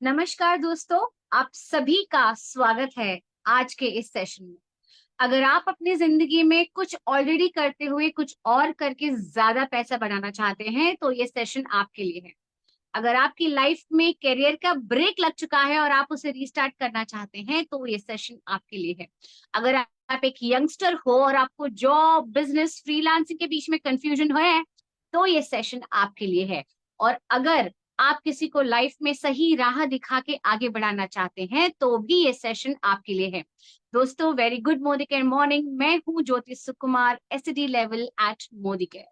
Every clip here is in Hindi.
नमस्कार दोस्तों, आप सभी का स्वागत है आज के इस सेशन में। अगर आप अपनी जिंदगी में कुछ ऑलरेडी करते हुए कुछ और करके ज्यादा पैसा बनाना चाहते हैं तो ये सेशन आपके लिए है। अगर आपकी लाइफ में करियर का ब्रेक लग चुका है और आप उसे रीस्टार्ट करना चाहते हैं तो ये सेशन आपके लिए है। अगर आप एक यंगस्टर हो और आपको जॉब, बिजनेस, फ्रीलांसिंग के बीच में कंफ्यूजन है तो ये सेशन आपके लिए है। और अगर आप किसी को लाइफ में सही राह दिखा के आगे बढ़ाना चाहते हैं तो भी ये सेशन आपके लिए है। दोस्तों, very good Modicare morning. मैं हूँ Jyoti Sukumar, SD level at Modicare.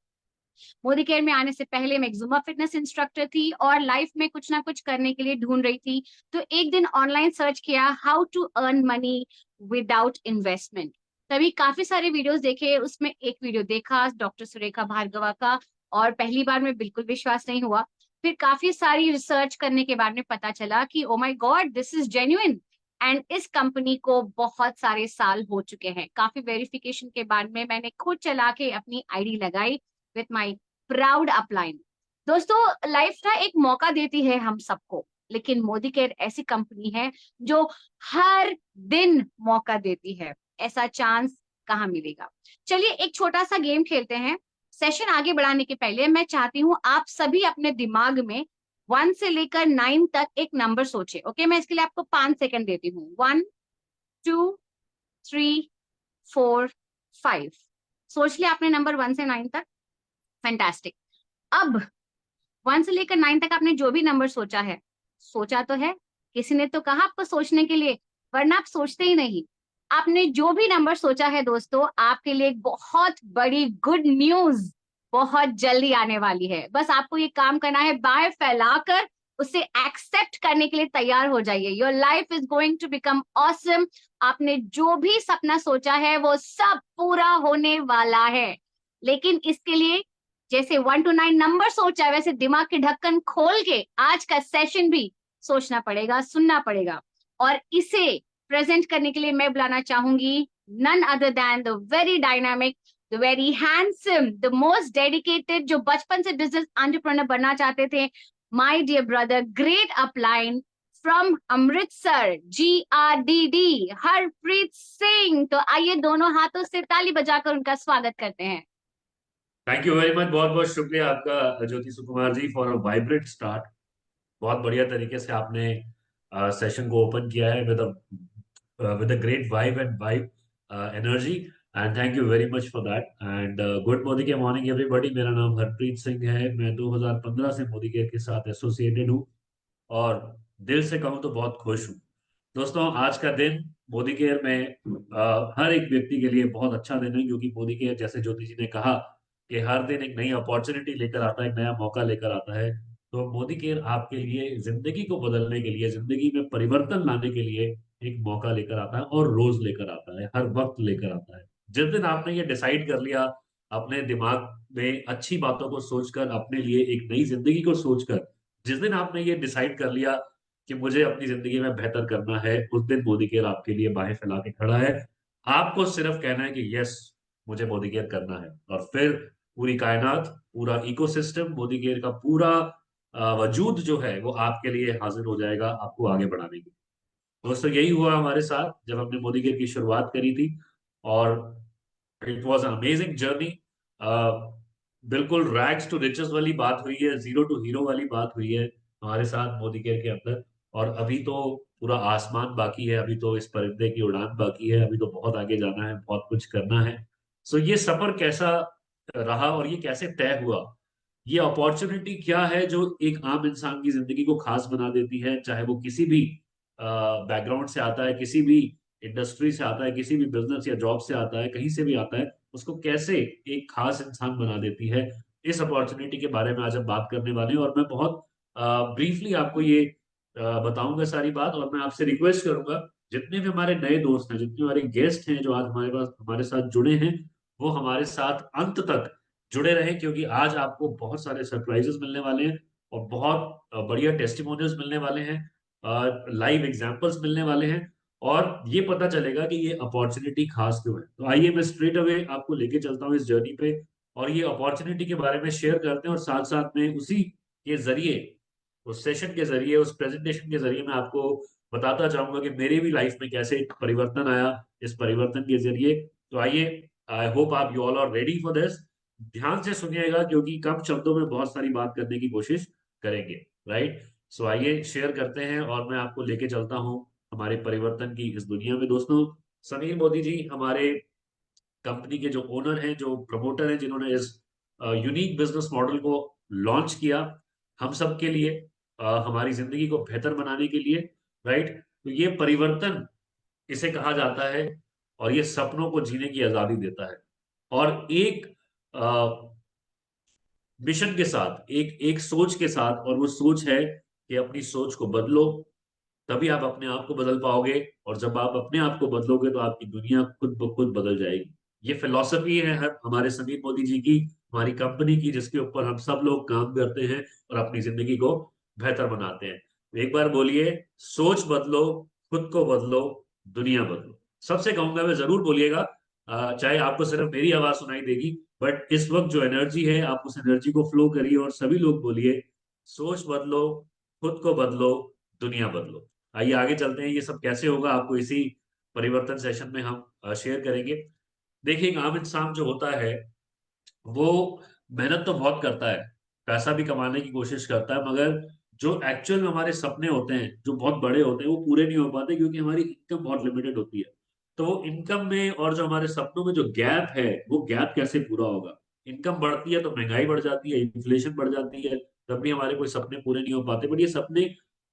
Modicare में आने से पहले मैं एक जुम्बा फिटनेस इंस्ट्रक्टर थी और लाइफ में कुछ ना कुछ करने के लिए ढूंढ रही थी। तो एक दिन ऑनलाइन सर्च किया how to earn money without investment. तभी काफी सारे वीडियोस देखे, उसमें एक वीडियो देखा डॉक्टर सुरेखा भार्गवा का, और पहली बार में बिल्कुल विश्वास नहीं हुआ। फिर काफी सारी रिसर्च करने के बाद में पता चला कि oh my God, this is genuine. And इस कंपनी को बहुत सारे साल हो चुके हैं। काफी वेरिफिकेशन के बाद में मैंने खुद चला के अपनी आईडी लगाई विथ माई प्राउड अपलाइन। दोस्तों, लाइफ ना एक मौका देती है हम सबको, लेकिन मोदी केयर ऐसी कंपनी है जो हर दिन मौका देती है। ऐसा चांस कहाँ मिलेगा? चलिए एक छोटा सा गेम खेलते हैं। सेशन आगे बढ़ाने के पहले मैं चाहती हूँ आप सभी अपने दिमाग में 1 से लेकर 9 तक एक नंबर सोचे। ओके, मैं इसके लिए आपको 5 सेकंड देती हूँ। 1, 2, 3, 4, 5। सोच लिया आपने नंबर 1 से 9 तक? फैंटास्टिक। अब 1 से लेकर 9 तक आपने जो भी नंबर सोचा है, सोचा तो है? किसी ने तो कहा आपको सोचने के लिए, वरना आप सोचते ही नहीं। आपने जो भी नंबर सोचा है दोस्तों, आपके लिए एक बहुत बड़ी गुड न्यूज बहुत जल्दी आने वाली है। बस आपको ये काम करना है, बाहें फैलाकर उसे एक्सेप्ट करने के लिए तैयार हो जाइए। Your life is going to become awesome. आपने जो भी सपना सोचा है वो सब पूरा होने वाला है। लेकिन इसके लिए जैसे 1 to 9 नंबर सोचा है, वैसे दिमाग के ढक्कन खोल के आज का सेशन भी सोचना पड़ेगा, सुनना पड़ेगा। और इसे प्रेजेंट करने के लिए मैं बुलाना चाहूंगी none other than the very dynamic, the very handsome, the most dedicated, जो बचपन से बिजनेस एंटरप्रेन्योर बनना चाहते थे, my dear brother, great upline from Amritsar, GRDD, Harpreet Singh. तो आइए दोनों हाथों से ताली बजाकर उनका स्वागत करते हैं। Thank you very much. बहुत बहुत शुक्रिया आपका ज्योति सुकुमार जी फॉर अ वाइब्रेंट स्टार्ट। बहुत बढ़िया तरीके से आपने सेशन को ओपन किया है with a great vibe and vibe energy, and thank you very much for that. And good Modi के मॉर्निंग एवरीबॉडी। मेरा नाम हरप्रीत सिंह है। मैं 2015 से मोदी केयर के साथ एसोसिएटेड हूँ और दिल से कहूँ तो बहुत खुश हूँ। दोस्तों, आज का दिन मोदी केयर में हर एक व्यक्ति के लिए बहुत अच्छा दिन है, क्योंकि मोदी केयर, जैसे ज्योति जी ने कहा, कि हर दिन एक नई अपॉर्चुनिटी लेकर आता है, एक नया मौका लेकर आता है। तो मोदी केयर आपके लिए जिंदगी को बदलने के लिए, जिंदगी में परिवर्तन लाने के लिए एक मौका लेकर आता है, और रोज लेकर आता है, हर वक्त लेकर आता है। जिस दिन आपने ये डिसाइड कर लिया, अपने दिमाग में अच्छी बातों को सोचकर, अपने लिए एक नई जिंदगी को सोचकर, जिस दिन आपने ये डिसाइड कर लिया कि मुझे अपनी जिंदगी में बेहतर करना है, उस दिन मोदी केयर आपके लिए बाहें फैला के खड़ा है। आपको सिर्फ कहना है कि यस, मुझे मोदी केयर करना है, और फिर पूरी कायनात, पूरा इकोसिस्टम, मोदी केयर का पूरा वजूद जो है वो आपके लिए हाजिर हो जाएगा आपको आगे बढ़ाने के लिए। दोस्तों, यही हुआ हमारे साथ जब हमने मोदी केयर की शुरुआत करी थी, और इट वॉज अमेजिंग जर्नी। बिल्कुल रैग्स टू रिचेस वाली बात हुई है, जीरो टू हीरो वाली बात हुई है हमारे साथ मोदी केयर के अंदर। और अभी तो पूरा आसमान बाकी है, अभी तो इस परिंदे की उड़ान बाकी है, अभी तो बहुत आगे जाना है, बहुत कुछ करना है। सो ये सफर कैसा रहा और ये कैसे तय हुआ, ये अपॉर्चुनिटी क्या है जो एक आम इंसान की जिंदगी को खास बना देती है, चाहे वो किसी भी बैकग्राउंड से आता है, किसी भी इंडस्ट्री से आता है, किसी भी बिजनेस या जॉब से आता है, कहीं से भी आता है, उसको कैसे एक खास इंसान बना देती है। इस अपॉर्चुनिटी के बारे में आज हम बात करने वाले हैं, और मैं बहुत ब्रीफली आपको ये बताऊंगा सारी बात। और मैं आपसे रिक्वेस्ट करूंगा, जितने भी हमारे नए दोस्त हैं, जितने हमारे गेस्ट हैं जो आज हमारे पास हमारे साथ जुड़े हैं, वो हमारे साथ अंत तक जुड़े रहें, क्योंकि आज आपको बहुत सारे सरप्राइजेस मिलने वाले हैं, और बहुत बढ़िया टेस्टिमोनियल्स मिलने वाले हैं, लाइव एग्जांपल्स मिलने वाले हैं, और ये पता चलेगा कि ये अपॉर्चुनिटी खास क्यों है। तो आइए मैं स्ट्रेट अवे आपको लेके चलता हूँ इस जर्नी पे, और ये अपॉर्चुनिटी के बारे में शेयर करते हैं, और साथ साथ में उसी के जरिए उस सेशन के जरिए, उस प्रेजेंटेशन के जरिए मैं आपको बताता चाहूंगा कि मेरी भी लाइफ में कैसे एक परिवर्तन आया इस परिवर्तन के जरिए। तो आइए, आई होप आप you all are ready for this. ध्यान से सुनिएगा क्योंकि कम शब्दों में बहुत सारी बात करने की कोशिश करेंगे, राइट। सो आइए शेयर करते हैं और मैं आपको लेके चलता हूँ हमारे परिवर्तन की इस दुनिया में। दोस्तों, समीर मोदी जी हमारे कंपनी के जो ओनर हैं, जो प्रमोटर हैं, जिन्होंने इस यूनिक बिजनेस मॉडल को लॉन्च किया हम सब के लिए, हमारी जिंदगी को बेहतर बनाने के लिए, राइट। तो ये परिवर्तन इसे कहा जाता है और ये सपनों को जीने की आजादी देता है। और एक मिशन के साथ, एक एक सोच के साथ, और वो सोच है कि अपनी सोच को बदलो, तभी आप अपने आप को बदल पाओगे। और जब आप अपने आप को बदलोगे तो आपकी दुनिया खुद ब खुद बदल जाएगी। ये फिलॉसफी है हमारे समीर मोदी जी की, हमारी कंपनी की, जिसके ऊपर हम सब लोग काम करते हैं और अपनी जिंदगी को बेहतर बनाते हैं। तो एक बार बोलिए, सोच बदलो, खुद को बदलो, दुनिया बदलो। सबसे कहूंगा मैं, जरूर बोलिएगा। चाहे आपको सिर्फ मेरी आवाज सुनाई देगी, बट इस वक्त जो एनर्जी है, आप उस एनर्जी को फ्लो करिए और सभी लोग बोलिए, सोच बदलो, खुद को बदलो, दुनिया बदलो। आइए आगे चलते हैं। ये सब कैसे होगा आपको इसी परिवर्तन सेशन में हम शेयर करेंगे। देखिए, एक आम इंसान जो होता है वो मेहनत तो बहुत करता है, पैसा भी कमाने की कोशिश करता है, मगर जो एक्चुअल में हमारे सपने होते हैं जो बहुत बड़े होते हैं वो पूरे नहीं हो पाते, क्योंकि हमारी इनकम बहुत लिमिटेड होती है। तो वो इनकम में और जो हमारे सपनों में जो गैप है, वो गैप कैसे पूरा होगा। इनकम बढ़ती है तो महंगाई बढ़ जाती है, इन्फ्लेशन बढ़ जाती है, तब भी हमारे कोई सपने पूरे नहीं हो पाते। बट ये सपने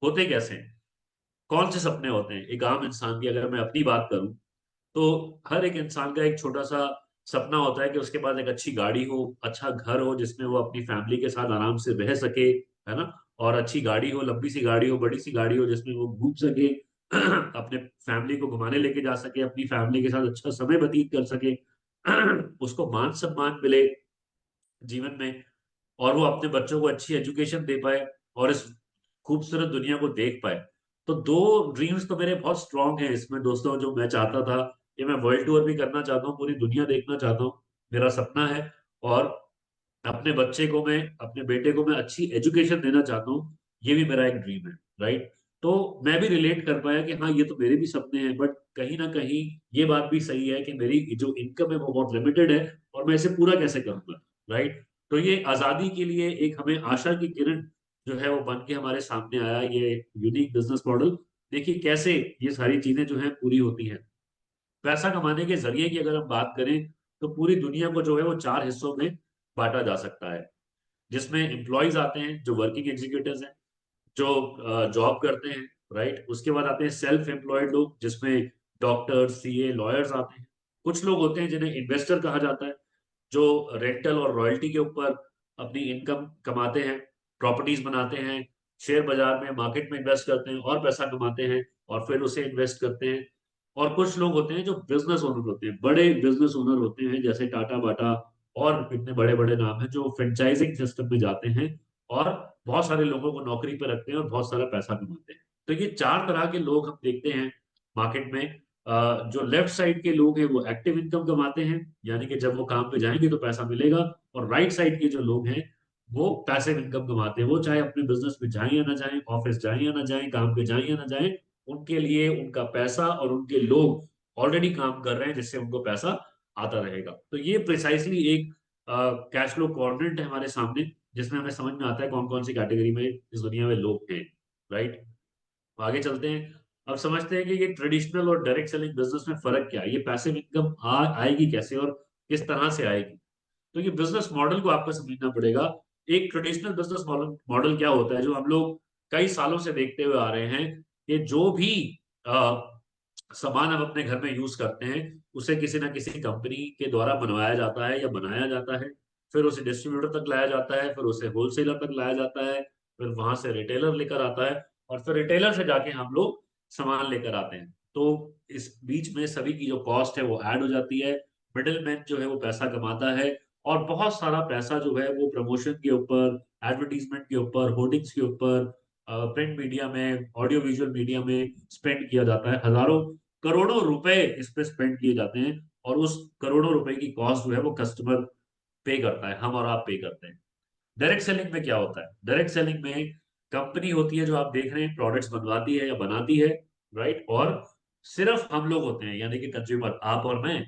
होते कैसे हैं, कौन से सपने होते हैं एक आम इंसान की? अगर मैं अपनी बात करूं तो हर एक इंसान का एक छोटा सा सपना होता है कि उसके पास एक अच्छी गाड़ी हो, अच्छा घर हो जिसमें वो अपनी फैमिली के साथ आराम से रह सके, है ना। और अच्छी गाड़ी हो, लंबी सी गाड़ी हो, बड़ी सी गाड़ी हो, जिसमें वो घूम सके, अपने फैमिली को घुमाने लेके जा सके, अपनी फैमिली के साथ अच्छा समय व्यतीत कर सके, उसको मान सम्मान मिले जीवन में, और वो अपने बच्चों को अच्छी एजुकेशन दे पाए और इस खूबसूरत दुनिया को देख पाए। तो दो ड्रीम्स तो मेरे बहुत स्ट्रांग हैं इसमें दोस्तों, जो मैं चाहता था कि मैं वर्ल्ड टूर भी करना चाहता हूँ, पूरी दुनिया देखना चाहता हूँ, मेरा सपना है। और अपने बच्चे को मैं, अपने बेटे को मैं अच्छी एजुकेशन देना चाहता हूँ, ये भी मेरा एक ड्रीम है, राइट। तो मैं भी रिलेट कर पाया कि हाँ, ये तो मेरे भी सपने हैं, बट कहीं ना कहीं ये बात भी सही है कि मेरी जो इनकम है वो बहुत लिमिटेड है, और मैं इसे पूरा कैसे करूंगा, राइट। तो ये आजादी के लिए एक हमें आशा की किरण जो है वो बन के हमारे सामने आया, ये यूनिक बिजनेस मॉडल। देखिए कैसे ये सारी चीजें जो है पूरी होती हैं। पैसा कमाने के जरिए की अगर हम बात करें तो पूरी दुनिया को जो है वो चार हिस्सों में बांटा जा सकता है, जिसमें एम्प्लॉयज आते हैं, जो वर्किंग एग्जीक्यूटिव्स हैं, जो जॉब करते हैं, राइट। उसके बाद आते हैं सेल्फ एम्प्लॉयड लोग, जिसमें डॉक्टर, सीए, लॉयर्स आते हैं। कुछ लोग होते हैं जिन्हें इन्वेस्टर कहा जाता है, जो रेंटल और रॉयल्टी के ऊपर अपनी इनकम कमाते हैं, प्रॉपर्टीज बनाते हैं, शेयर बाजार में, मार्केट में इन्वेस्ट करते हैं और पैसा कमाते हैं, और फिर उसे इन्वेस्ट करते हैं। और कुछ लोग होते हैं जो बिजनेस ओनर होते हैं, बड़े बिजनेस ओनर होते हैं, जैसे टाटा बाटा और इतने बड़े बड़े नाम हैं, जो फ्रेंचाइजिंग सिस्टम में जाते हैं और बहुत सारे लोगों को नौकरी पर रखते हैं और बहुत सारा पैसा कमाते हैं। तो ये चार तरह के लोग हम देखते हैं मार्केट में। जो लेफ्ट साइड के लोग हैं वो एक्टिव इनकम कमाते हैं, यानी कि जब वो काम पे जाएंगे तो पैसा मिलेगा। और राइट साइड के जो लोग हैं वो पैसिव इनकम कमाते हैं, वो चाहे अपने बिजनेस में जाएं या ना जाएं, ऑफिस जाएं या ना जाएं, काम पे जाएं या ना जाएं, उनके लिए उनका पैसा और उनके लोग ऑलरेडी काम कर रहे हैं जिससे उनको पैसा आता रहेगा। तो ये प्रिसाइसली एक कैश फ्लो क्वाड्रेंट है हमारे सामने, जिसमें हमें समझ में आता है कौन कौन सी कैटेगरी में इस दुनिया में लोग हैं, राइट। आगे चलते हैं। अब समझते हैं कि ये ट्रेडिशनल और डायरेक्ट सेलिंग बिजनेस में फर्क क्या है, ये पैसिव इनकम आएगी कैसे और किस तरह से आएगी। तो ये बिजनेस मॉडल को आपको समझना पड़ेगा। एक ट्रेडिशनल बिजनेस मॉडल मॉडल क्या होता है, जो हम लोग कई सालों से देखते हुए आ रहे हैं, कि जो भी सामान हम अपने घर में यूज करते हैं उसे किसी ना किसी कंपनी के द्वारा बनवाया जाता है या बनाया जाता है, फिर उसे डिस्ट्रीब्यूटर तक लाया जाता है, फिर उसे होलसेलर तक लाया जाता है, फिर वहां से रिटेलर लेकर आता है, और फिर रिटेलर से जाके हम लोग सामान लेकर आते हैं। तो इस बीच में सभी की जो कॉस्ट है वो ऐड हो जाती है, मिडिल मैन जो है वो पैसा कमाता है, और बहुत सारा पैसा जो है वो प्रमोशन के ऊपर, एडवर्टीजमेंट के ऊपर, होर्डिंग्स के ऊपर, प्रिंट मीडिया में, ऑडियो विजुअल मीडिया में स्पेंड किया जाता है। हजारों करोड़ों रुपए इस पे स्पेंड किए जाते हैं, और उस करोड़ों रुपए की कॉस्ट जो है वो कस्टमर पे करता है, हम और आप पे करते हैं। डायरेक्ट सेलिंग में क्या होता है? डायरेक्ट सेलिंग में कंपनी होती है जो आप देख रहे हैं प्रोडक्ट्स बनवाती है या बनाती है, राइट। और सिर्फ हम लोग होते हैं, यानी कि कंज्यूमर, आप और मैं,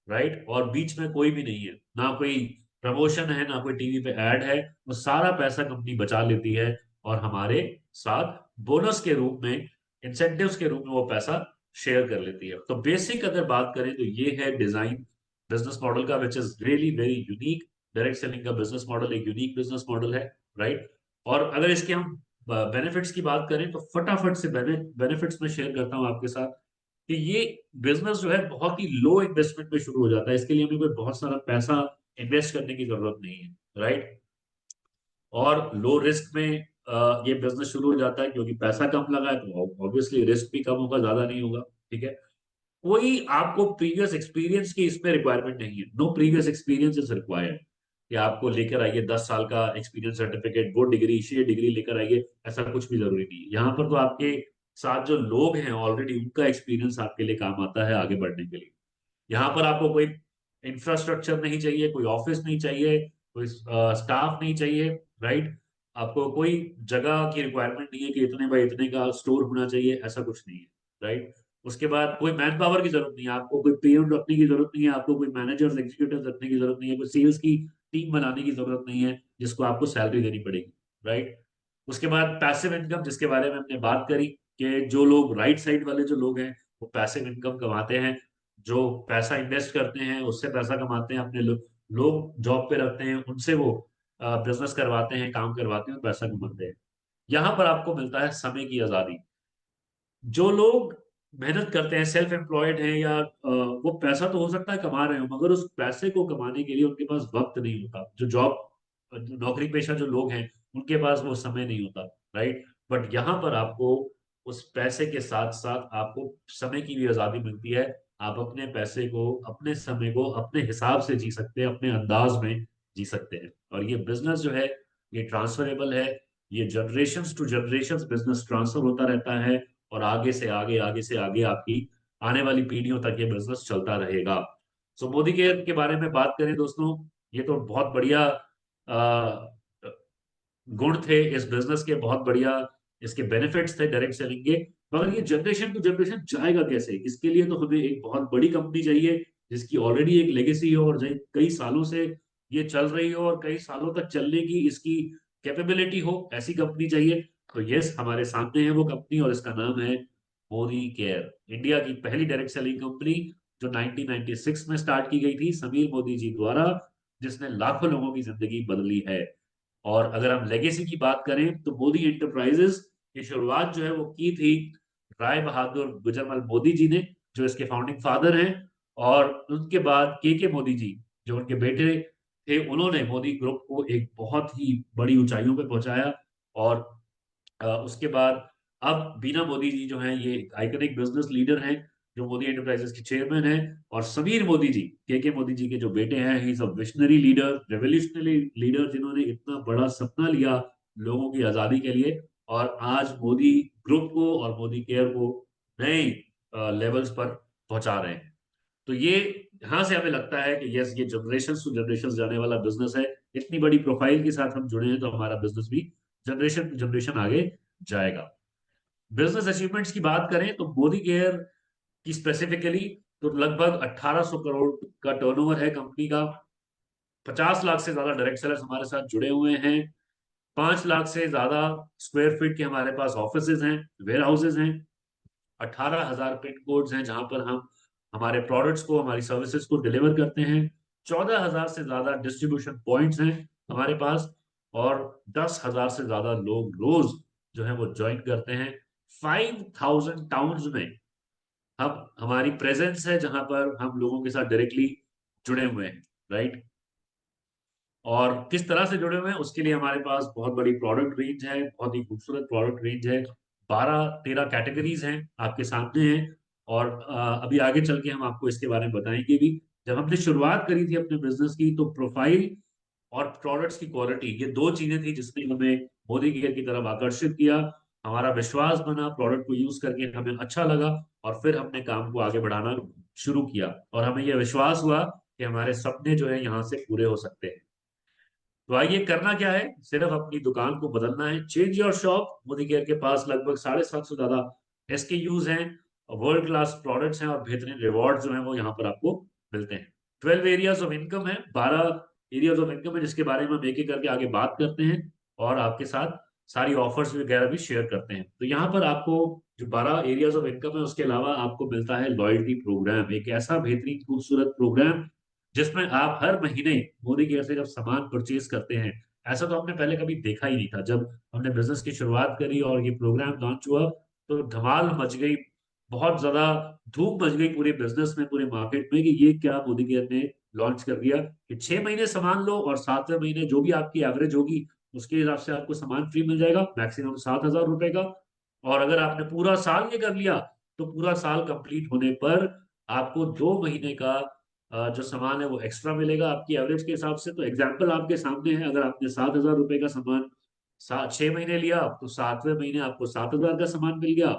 राइट। और बीच में कोई भी नहीं है, ना कोई प्रमोशन है, ना कोई टीवी पे ऐड है। वो सारा पैसा कंपनी बचा लेती है और हमारे साथ बोनस के रूप में, इंसेंटिव्स के रूप में वो पैसा शेयर कर लेती है। तो बेसिक अगर बात करें तो ये है डिजाइन बिजनेस मॉडल का, which is really very unique. Direct selling का बिजनेस मॉडल एक यूनिक बिजनेस मॉडल है, राइट। और अगर इसके हम बेनिफिट्स की बात करें तो फटाफट से बेनिफिट्स में शेयर करता हूं आपके साथ कि ये बिजनेस जो है बहुत ही लो इन्वेस्टमेंट में शुरू हो जाता है। इसके लिए हमें कोई बहुत सारा पैसा इन्वेस्ट करने की जरूरत नहीं है, राइट। और लो रिस्क में ये बिजनेस शुरू हो जाता है, क्योंकि पैसा कम लगा है तो ऑब्वियसली रिस्क भी कम होगा, ज्यादा नहीं होगा, ठीक है। कोई आपको प्रीवियस एक्सपीरियंस की इसमें रिक्वायरमेंट नहीं है, no previous experience is required कि आपको लेकर आइए 10 साल का एक्सपीरियंस सर्टिफिकेट, वो डिग्री, ये डिग्री लेकर आइए, ऐसा कुछ भी जरूरी नहीं है। यहाँ पर तो आपके साथ जो लोग हैं ऑलरेडी, उनका एक्सपीरियंस आपके लिए काम आता है आगे बढ़ने के लिए। यहाँ पर आपको कोई इंफ्रास्ट्रक्चर नहीं चाहिए, कोई ऑफिस नहीं चाहिए, कोई स्टाफ नहीं चाहिए, राइट। आपको कोई जगह की रिक्वायरमेंट नहीं है कि इतने बाय इतने का स्टोर होना चाहिए, ऐसा कुछ नहीं है, राइट। उसके बाद कोई मैन पावर की जरूरत नहीं है, आपको कोई पीएम रखने की जरूरत नहीं है, आपको कोई मैनेजर्स एग्जीक्यूटिव रखने की जरूरत नहीं है, कोई सेल्स की टीम बनाने की जरूरत नहीं है जिसको आपको सैलरी देनी पड़ेगी, राइट। उसके बाद पैसिव इनकम, जिसके बारे में हमने बात करी कि जो लोग राइट साइड वाले जो लोग हैं वो पैसिव इनकम कमाते हैं, जो पैसा इन्वेस्ट करते हैं उससे पैसा कमाते हैं, अपने लोग जॉब पे रखते हैं उनसे वो बिजनेस करवाते हैं, काम करवाते हैं और पैसा कमाते हैं। यहाँ पर आपको मिलता है समय की आजादी। जो लोग मेहनत करते हैं, सेल्फ एम्प्लॉयड हैं, या वो पैसा तो हो सकता है कमा रहे हो, मगर उस पैसे को कमाने के लिए उनके पास वक्त नहीं होता। जो नौकरी पेशा जो लोग हैं उनके पास वो समय नहीं होता, राइट। बट यहाँ पर आपको उस पैसे के साथ साथ आपको समय की भी आजादी मिलती है। आप अपने पैसे को, अपने समय को अपने हिसाब से जी सकते हैं, अपने अंदाज में जी सकते हैं। और ये बिजनेस जो है ये ट्रांसफरेबल है। ये generation to generation business transfer होता रहता है और आगे से आगे, आगे से आगे आपकी आने वाली पीढ़ियों तक ये बिजनेस चलता रहेगा। सो मोदी केयर के बारे में बात करें दोस्तों, ये तो बहुत बढ़िया अ, गुण थे इस बिजनेस के, बहुत बढ़िया इसके बेनिफिट्स थे डायरेक्ट सेलिंग के। मगर ये जनरेशन टू जनरेशन जाएगा कैसे? इसके लिए तो हमें एक बहुत बड़ी कंपनी चाहिए जिसकी ऑलरेडी एक लेगेसी हो और कई सालों से ये चल रही हो और कई सालों तक चलने की इसकी कैपेबिलिटी हो, ऐसी कंपनी चाहिए। तो यस, हमारे सामने है वो कंपनी और इसका नाम है मोदी केयर। इंडिया की पहली डायरेक्ट सेलिंग कंपनी जो 1996 में स्टार्ट की गई थी समीर मोदी जी द्वारा, जिसने लाखों लोगों की जिंदगी बदली है। और अगर हम लेगेसी की बात करें तो मोदी एंटरप्राइजेस की शुरुआत जो है वो की थी राय बहादुर गुजरमल मोदी जी ने, जो इसके फाउंडिंग फादर हैं। और उनके बाद के मोदी जी, जो उनके बेटे थे, उन्होंने मोदी ग्रुप को एक बहुत ही बड़ी ऊंचाइयों पर पहुंचाया। और उसके बाद अब बीना मोदी जी जो हैं ये आइकनिक बिजनेस लीडर हैं, जो मोदी एंटरप्राइजेस के चेयरमैन हैं। और समीर मोदी जी, के मोदी जी के जो बेटे हैं, he is a visionary leader, revolutionary leader, जिन्होंने इतना बड़ा सपना लिया लोगों की आजादी के लिए और आज मोदी ग्रुप को और मोदी केयर को नए लेवल्स पर पहुंचा रहे हैं। तो ये यहां से हमें लगता है कि यस, ये जनरेशन टू जनरेशन जाने वाला बिजनेस है। इतनी बड़ी प्रोफाइल के साथ हम जुड़े हैं तो हमारा बिजनेस भी जनरेशन टू जनरेशन आगे जाएगा। बिजनेस अचीवमेंट्स की बात करें तो मोदी केयर की स्पेसिफिकली तो लगभग 1800 करोड़ का टर्नओवर है कंपनी का। 50 लाख से ज्यादा डायरेक्ट सेलर्स हमारे साथ जुड़े हुए हैं। 5 लाख से ज्यादा स्क्वायर फीट के हमारे पास ऑफिसेज हैं, वेयर हाउसेज हैं। 18,000 पिन कोड्स हैं जहां पर हम हमारे प्रोडक्ट्स को, हमारी सर्विसेज को डिलीवर करते हैं। 14,000 से ज्यादा डिस्ट्रीब्यूशन पॉइंट्स हैं हमारे पास। और 10,000 से ज्यादा लोग रोज जो है वो ज्वाइन करते हैं। 5,000 टाउन्स में हम हमारी प्रेजेंस है जहां पर हम लोगों के साथ डायरेक्टली जुड़े हुए हैं, राइट। और किस तरह से जुड़े हुए हैं उसके लिए हमारे पास बहुत बड़ी प्रोडक्ट रेंज है, बहुत ही खूबसूरत प्रोडक्ट रेंज है। 12-13 कैटेगरीज हैं आपके सामने हैं। और अभी आगे चल के हम आपको इसके बारे में बताएंगे भी। जब हमने शुरुआत करी थी अपने बिजनेस की तो प्रोफाइल और प्रोडक्ट्स की क्वालिटी, ये दो चीजें थी जिसने हमें मोदी केयर की तरफ आकर्षित किया। हमारा विश्वास बना, प्रोडक्ट को यूज करके हमें अच्छा लगा और फिर हमने काम को आगे बढ़ाना शुरू किया और हमें यह विश्वास हुआ कि हमारे सपने जो है यहाँ से पूरे हो सकते हैं। तो आइए, करना क्या है, सिर्फ अपनी दुकान को बदलना है। Change your shop. Modi care के पास लगभग 750 से ज्यादा SKUs हैं, वर्ल्ड क्लास प्रोडक्ट्स हैं और बेहतरीन रिवॉर्ड जो है वो यहाँ पर आपको मिलते हैं। 12 एरियाज ऑफ इनकम है, 12 एरियाज ऑफ इनकम है, जिसके बारे में हम एक एक करके आगे बात करते हैं और आपके साथ सारी ऑफर्स वगैरह भी शेयर करते हैं। तो यहाँ पर आपको जो 12 एरियाज ऑफ इनकम है उसके अलावा आपको मिलता है लॉयल्टी प्रोग्राम, एक ऐसा बेहतरीन खूबसूरत प्रोग्राम जिसमें आप हर महीने मोदी केयर से जब सामान परचेज करते हैं, ऐसा तो हमने पहले कभी देखा ही नहीं था। जब हमने बिजनेस की शुरुआत करी और ये प्रोग्राम लॉन्च हुआ तो धमाल मच गई, बहुत ज्यादा धूम मच गई पूरे बिजनेस में, पूरे मार्केट में, कि ये क्या मोदी केयर ने लॉन्च कर दिया कि 6 महीने सामान लो और 7वें महीने जो भी आपकी एवरेज होगी उसके हिसाब से आपको सामान फ्री मिल जाएगा, मैक्सिमम 7,000 रुपए का। और अगर आपने पूरा साल ये कर लिया तो पूरा साल कंप्लीट होने पर आपको 2 महीने का जो सामान है वो एक्स्ट्रा मिलेगा आपकी एवरेज के हिसाब से। तो एग्जाम्पल आपके सामने है, अगर आपने 7,000 रुपए का सामान 6 महीने लिया तो 7वें महीने आपको 7,000 का सामान मिल गया।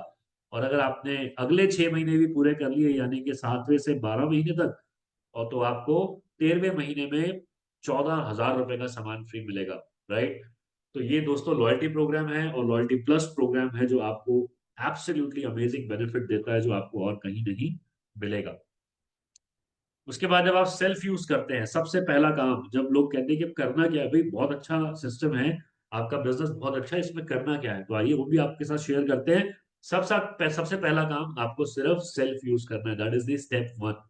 और अगर आपने अगले 6 महीने भी पूरे कर लिए, यानी कि 7वें से 12 महीने तक, और तो आपको 13वें महीने में 14,000 रुपए का सामान फ्री मिलेगा। राइट। तो ये दोस्तों लॉयल्टी प्रोग्राम है और लॉयल्टी प्लस प्रोग्राम है जो आपको एब्सोल्युटली अमेजिंग बेनिफिट देता है, जो आपको और कहीं नहीं मिलेगा। उसके बाद जब आप सेल्फ यूज करते हैं, सबसे पहला काम, जब लोग कहते हैं कि अब करना क्या है, भाई बहुत अच्छा सिस्टम है, आपका बिजनेस बहुत अच्छा है, इसमें करना क्या है, तो आइए वो भी आपके साथ शेयर करते हैं। सबसे पहला काम आपको सिर्फ सेल्फ यूज करना है, दैट इज द स्टेप 1।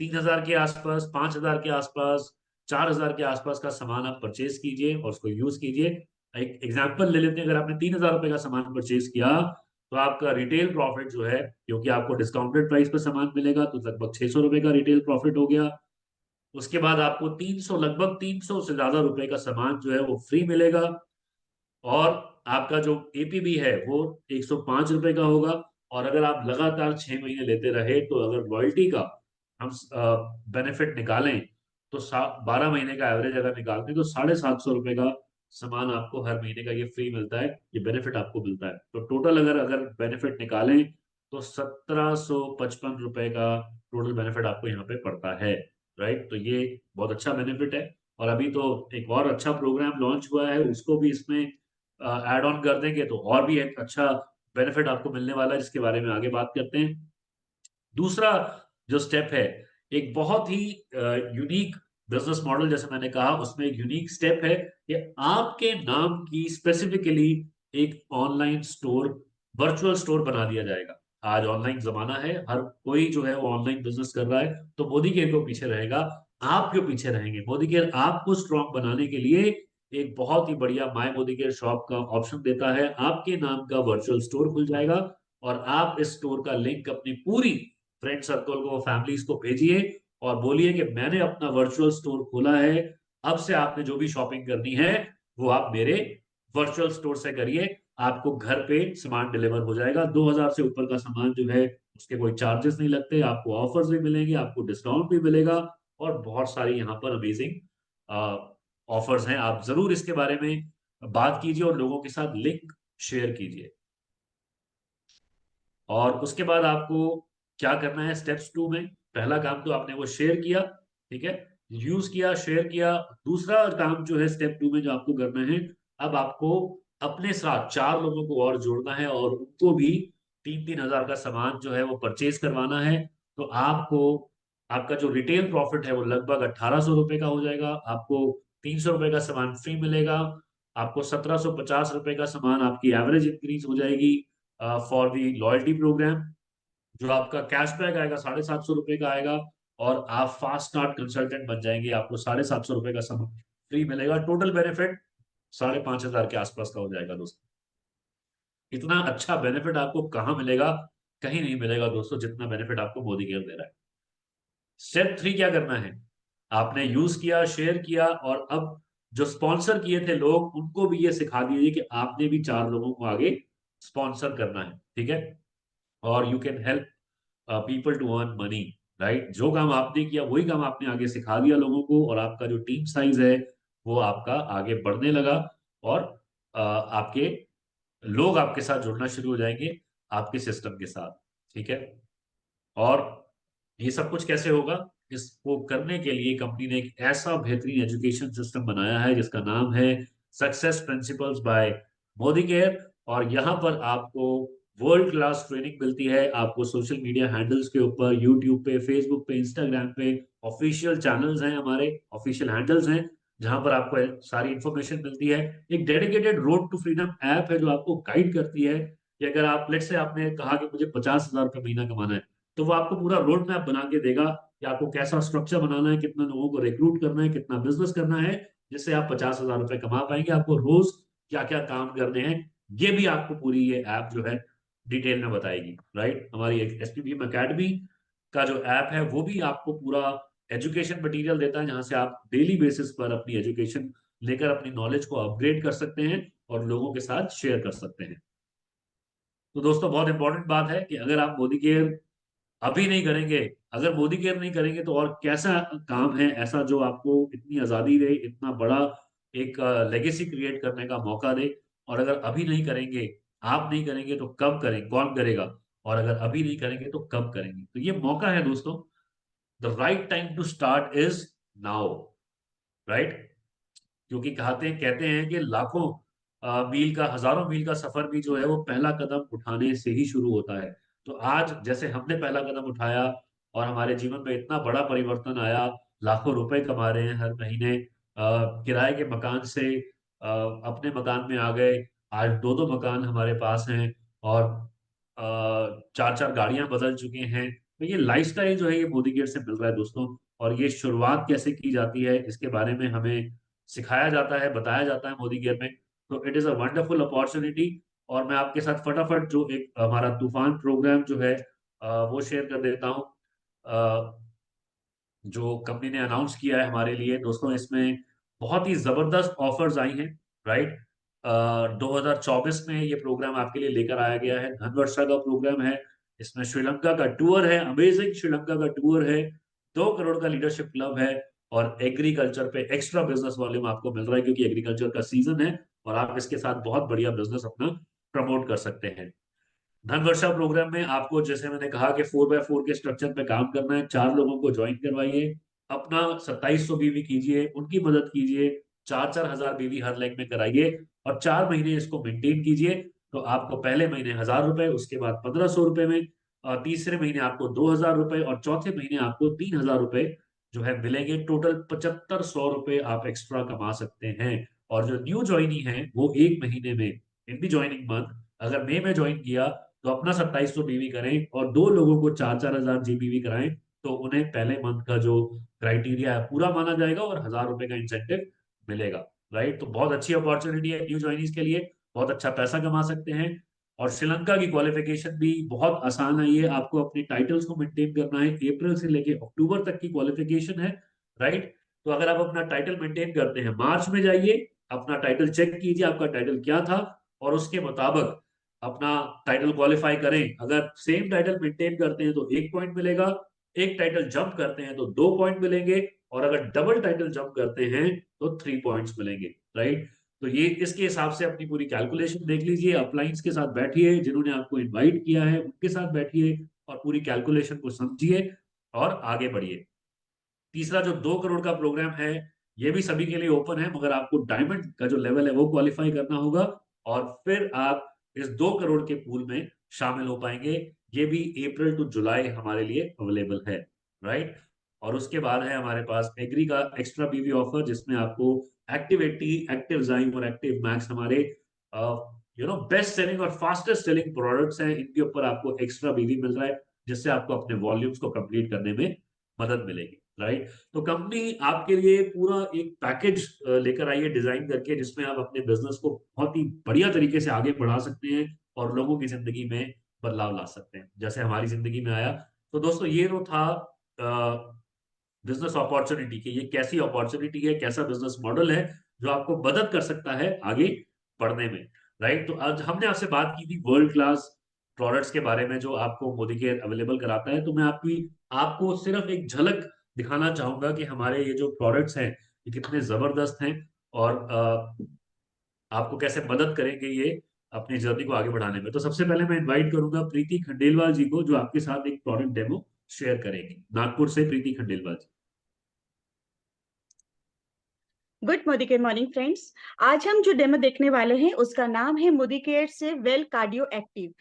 3,000 के आसपास, 5,000 के आसपास, 4,000 के आसपास का सामान आप परचेज कीजिए और उसको यूज कीजिए। एक एग्जाम्पल ले लेते हैं, अगर आपने 3,000 रुपए का सामान परचेज किया तो आपका रिटेल प्रॉफिट जो है, क्योंकि आपको डिस्काउंटेड प्राइस पर सामान मिलेगा, तो लगभग 600 रुपए का रिटेल प्रॉफिट हो गया। उसके बाद आपको 300, लगभग 300 से ज्यादा रुपए का सामान जो है वो फ्री मिलेगा। और आपका जो APB है वो 105 रुपए का होगा। और अगर आप लगातार 6 महीने लेते रहे तो अगर लॉयल्टी का हम बेनिफिट निकालें तो 12 महीने का एवरेज अगर निकालते हैं तो 750 रुपए का सामान आपको हर महीने का ये फ्री मिलता है, ये बेनिफिट आपको मिलता है। तो टोटल अगर अगर बेनिफिट निकालें तो 1,755 रुपए का टोटल बेनिफिट आपको यहाँ पे पड़ता है। राइट। तो ये बहुत अच्छा बेनिफिट है। और अभी तो एक और अच्छा प्रोग्राम लॉन्च हुआ है, उसको भी इसमें ऐड ऑन कर देंगे तो और भी एक अच्छा बेनिफिट आपको मिलने वाला है, जिसके बारे में आगे बात करते हैं। दूसरा जो स्टेप है, एक बहुत ही यूनिक बिजनेस मॉडल, जैसे मैंने कहा उसमें एक यूनिक स्टेप है कि आपके नाम की स्पेसिफिकली एक ऑनलाइन स्टोर, वर्चुअल स्टोर बना दिया जाएगा। आज ऑनलाइन जमाना है, हर कोई जो है वो ऑनलाइन बिजनेस कर रहा है, तो मोदी केयर को पीछे रहेगा, आप क्यों पीछे रहेंगे। मोदी केयर आपको स्ट्रॉन्ग बनाने के लिए एक बहुत ही बढ़िया माई मोदी केयर शॉप का ऑप्शन देता है। आपके नाम का वर्चुअल स्टोर खुल जाएगा और आप इस स्टोर का लिंक अपनी पूरी फ्रेंड सर्कल को, फैमिलीज को भेजिए और बोलिए कि मैंने अपना वर्चुअल स्टोर खोला है, अब से आपने जो भी शॉपिंग करनी है वो आप मेरे वर्चुअल स्टोर से करिए। आपको घर पे सामान डिलीवर हो जाएगा। 2,000 से ऊपर का सामान जो है उसके कोई चार्जेस नहीं लगते, आपको ऑफर्स भी मिलेंगे, आपको डिस्काउंट भी मिलेगा और बहुत सारी यहाँ पर अमेजिंग ऑफर्स हैं। आप जरूर इसके बारे में बात कीजिए और लोगों के साथ लिंक शेयर कीजिए। और उसके बाद आपको क्या करना है स्टेप्स 2 में, पहला काम तो आपने वो शेयर किया, ठीक है, यूज किया, शेयर किया। दूसरा काम जो है स्टेप 2 में जो आपको करना है, अब आपको अपने साथ 4 लोगों को और जोड़ना है और उनको भी 3-3 हजार का सामान जो है वो परचेज करवाना है। तो आपको, आपका जो रिटेल प्रॉफिट है वो लगभग 1,800 रुपए का हो जाएगा। आपको 300 रुपए का सामान फ्री मिलेगा। आपको 1,750 रुपए का सामान, आपकी एवरेज इंक्रीज हो जाएगी फॉर दी लॉयल्टी प्रोग्राम। जो आपका कैशबैक आएगा 750 रुपए का आएगा और आप फास्ट स्टार्ट कंसल्टेंट बन जाएंगे, आपको 750 रुपए का सामान फ्री मिलेगा। टोटल बेनिफिट 5,500 के आसपास का हो जाएगा दोस्तों। इतना अच्छा बेनिफिट आपको कहाँ मिलेगा, कहीं नहीं मिलेगा दोस्तों, जितना बेनिफिट आपको मोदी केयर दे रहा है। स्टेप 3 क्या करना है, आपने यूज किया, शेयर किया और अब जो स्पॉन्सर किए थे लोग उनको भी ये सिखा दीजिए कि आपने भी 4 लोगों को आगे स्पॉन्सर करना है, ठीक है। और you can help people to earn money. Right. जो काम आपने किया वही काम आपने आगे सिखा दिया लोगों को और आपका जो टीम साइज है वो आपका आगे बढ़ने लगा और आपके लोग आपके साथ जुड़ना शुरू हो जाएंगे आपके सिस्टम के साथ, ठीक है। और ये सब कुछ कैसे होगा? इसको करने के लिए कंपनी ने एक ऐसा बेहतरीन एजुकेशन सिस्टम बनाया है जिसका नाम है success principles by Modi care. और यहाँ पर आपको वर्ल्ड क्लास ट्रेनिंग मिलती है। आपको सोशल मीडिया हैंडल्स के ऊपर, यूट्यूब पे, फेसबुक पे, इंस्टाग्राम पे ऑफिशियल चैनल्स हैं, हमारे ऑफिशियल हैंडल्स हैं, जहां पर आपको सारी इंफॉर्मेशन मिलती है। एक dedicated road to freedom app है जो आपको गाइड करती है कि अगर आप, लेट से आपने कहा कि मुझे 50,000 रुपये महीना कमाना है, तो वो आपको पूरा रोड मैप बना के देगा कि आपको कैसा स्ट्रक्चर बनाना है, कितना लोगों को रिक्रूट करना है, कितना बिजनेस करना है, जिससे आप 50,000 रुपये कमा पाएंगे। आपको रोज क्या क्या काम करने हैं, ये भी आपको पूरी ये ऐप जो है डिटेल में बताएगी। राइट, हमारी एसपीबीएम अकेडमी का जो ऐप है वो भी आपको पूरा एजुकेशन मटेरियल देता है, जहां से आप डेली बेसिस पर अपनी एजुकेशन लेकर अपनी नॉलेज को अपग्रेड कर सकते हैं और लोगों के साथ शेयर कर सकते हैं। तो दोस्तों, बहुत इंपॉर्टेंट बात है कि अगर आप मोदी केयर अभी नहीं करेंगे, अगर मोदी केयर नहीं करेंगे, तो और कैसा काम है ऐसा जो आपको इतनी आजादी दे, इतना बड़ा एक लेगेसी क्रिएट करने का मौका दे। और अगर अभी नहीं करेंगे, आप नहीं करेंगे, तो कब करेंगे, कौन करेगा? और अगर अभी नहीं करेंगे तो कब करेंगे? तो ये मौका है दोस्तों। The right time to start is now. Right, क्योंकि कहते हैं कि लाखों मील का, हजारों मील का सफर भी जो है वो पहला कदम उठाने से ही शुरू होता है। तो आज जैसे हमने पहला कदम उठाया और हमारे जीवन में इतना बड़ा परिवर्तन आया, लाखों रुपए कमा रहे हैं हर महीने, किराए के मकान से अपने मकान में आ गए, आज दो दो मकान हमारे पास हैं, और चार चार गाड़ियां बदल चुके हैं। तो ये लाइफस्टाइल जो है ये मोदी गेट से मिल रहा है दोस्तों। और ये शुरुआत कैसे की जाती है इसके बारे में हमें सिखाया जाता है, बताया जाता है मोदी गियर में। तो it is a wonderful opportunity. और मैं आपके साथ फटाफट जो एक हमारा तूफान प्रोग्राम जो है वो शेयर कर देता हूँ, जो कंपनी ने अनाउंस किया है हमारे लिए दोस्तों। इसमें बहुत ही जबरदस्त ऑफर्स आई हैं। राइट, 2024 में ये प्रोग्राम आपके लिए लेकर आया गया है, धनवर्षा का प्रोग्राम है। इसमें श्रीलंका का टूर है, अमेजिंग श्रीलंका का टूर है, 2 करोड़ का लीडरशिप क्लब है, और एग्रीकल्चर पे एक्स्ट्रा बिजनेस वॉल्यूम आपको मिल रहा है क्योंकि एग्रीकल्चर का सीजन है, और आप इसके साथ बहुत बढ़िया बिजनेस अपना प्रमोट कर सकते हैं। धन वर्षा प्रोग्राम में आपको, जैसे मैंने कहा, कि 4x4 के स्ट्रक्चर पे काम करना है। 4 लोगों को ज्वाइन करवाइए, अपना 2700 बीवी कीजिए, उनकी मदद कीजिए, 4-4 हजार बीवी हर लेग में कराइए, और 4 महीने इसको मेंटेन कीजिए। तो आपको पहले महीने 1,000 रुपए, उसके बाद 1,500 रुपए में, और तीसरे महीने आपको 2,000 रुपए, और चौथे महीने आपको 3,000 रुपए जो है मिलेंगे। टोटल 7,500 रुपए आप एक्स्ट्रा कमा सकते हैं। और जो न्यू ज्वाइनी है वो 1 महीने में, इन दी ज्वाइनिंग मंथ, अगर मई में ज्वाइन किया तो अपना 2,700 बीवी करें, और 2 लोगों को 4-4 हजार जीबीवी कराएं, तो उन्हें पहले मंथ का जो क्राइटेरिया है पूरा माना जाएगा और 1,000 रुपए का इंसेंटिव मिलेगा। राइट, तो बहुत अच्छी अपॉर्चुनिटी है न्यू ज्वाइनीज के लिए, बहुत अच्छा पैसा कमा सकते हैं। और श्रीलंका की क्वालिफिकेशन भी बहुत आसान है। ये आपको अपने टाइटल्स को मेंटेन करना है, अप्रैल से लेके अक्टूबर तक की क्वालिफिकेशन है। राइट, तो अगर आप अपना टाइटल मेंटेन करते हैं, मार्च में जाइए, अपना टाइटल चेक कीजिए आपका टाइटल क्या था, और उसके मुताबिक अपना टाइटल क्वालिफाई करें। अगर सेम टाइटल मेंटेन करते हैं तो 1 पॉइंट मिलेगा, एक टाइटल जंप करते हैं तो 2 पॉइंट मिलेंगे, और अगर डबल टाइटल जंप करते हैं तो 3 पॉइंट्स मिलेंगे। राइट, तो ये इसके हिसाब से अपनी पूरी कैलकुलेशन देख लीजिए, अपलाइंस के साथ बैठिए, जिन्होंने आपको इनवाइट किया है उनके साथ बैठिए, और पूरी कैलकुलेशन को समझिए और आगे बढ़िए। तीसरा जो 2 करोड़ का प्रोग्राम है, ये भी सभी के लिए ओपन है, मगर आपको डायमंड का जो लेवल है वो क्वालिफाई करना होगा, और फिर आप इस 2 करोड़ के पूल में शामिल हो पाएंगे। ये भी अप्रैल टू जुलाई हमारे लिए अवेलेबल है। राइट, और उसके बाद है हमारे पास एग्री का एक्स्ट्रा बीवी ऑफर, जिसमें आपको एक्टिव 80, एक्टिव जाइम और एक्टिव मैक्स, हमारे बेस्ट सेलिंग और फास्टेस्ट सेलिंग प्रोडक्ट्स हैं, इनके ऊपर आपको एक्स्ट्रा बीवी मिल रहा है, जिससे आपको अपने वॉल्यूम्स को कंप्लीट करने में मदद मिलेगी। राइट, तो कंपनी आपके लिए पूरा एक पैकेज लेकर आई है डिजाइन करके, जिसमें आप अपने बिजनेस को बहुत ही बढ़िया तरीके से आगे बढ़ा सकते हैं और लोगों की जिंदगी में बदलाव ला सकते हैं, जैसे हमारी जिंदगी में आया। तो दोस्तों, ये तो था बिजनेस अपॉर्चुनिटी की, ये कैसी अपॉर्चुनिटी है, कैसा बिजनेस मॉडल है जो आपको मदद कर सकता है आगे बढ़ने में। राइट, तो आज हमने आपसे बात की थी वर्ल्ड क्लास प्रोडक्ट्स के बारे में जो आपको मोदी केयर अवेलेबल कराता है। तो मैं आपको सिर्फ एक झलक दिखाना चाहूंगा कि हमारे ये जो प्रोडक्ट्स हैं ये कितने जबरदस्त हैं, और आपको कैसे मदद करेंगे ये अपनी जर्नी को आगे बढ़ाने में। तो सबसे पहले मैं इनवाइट करूंगा प्रीति खंडेलवाल जी को, जो आपके साथ एक प्रोडक्ट डेमो शेयर करेंगे। नागपुर से Preeti Khandelwal ji. Good morning friends. आज हम जो डेमो देखने वाले हैं उसका नाम है मोदी केयर से वेल कार्डियो एक्टिव।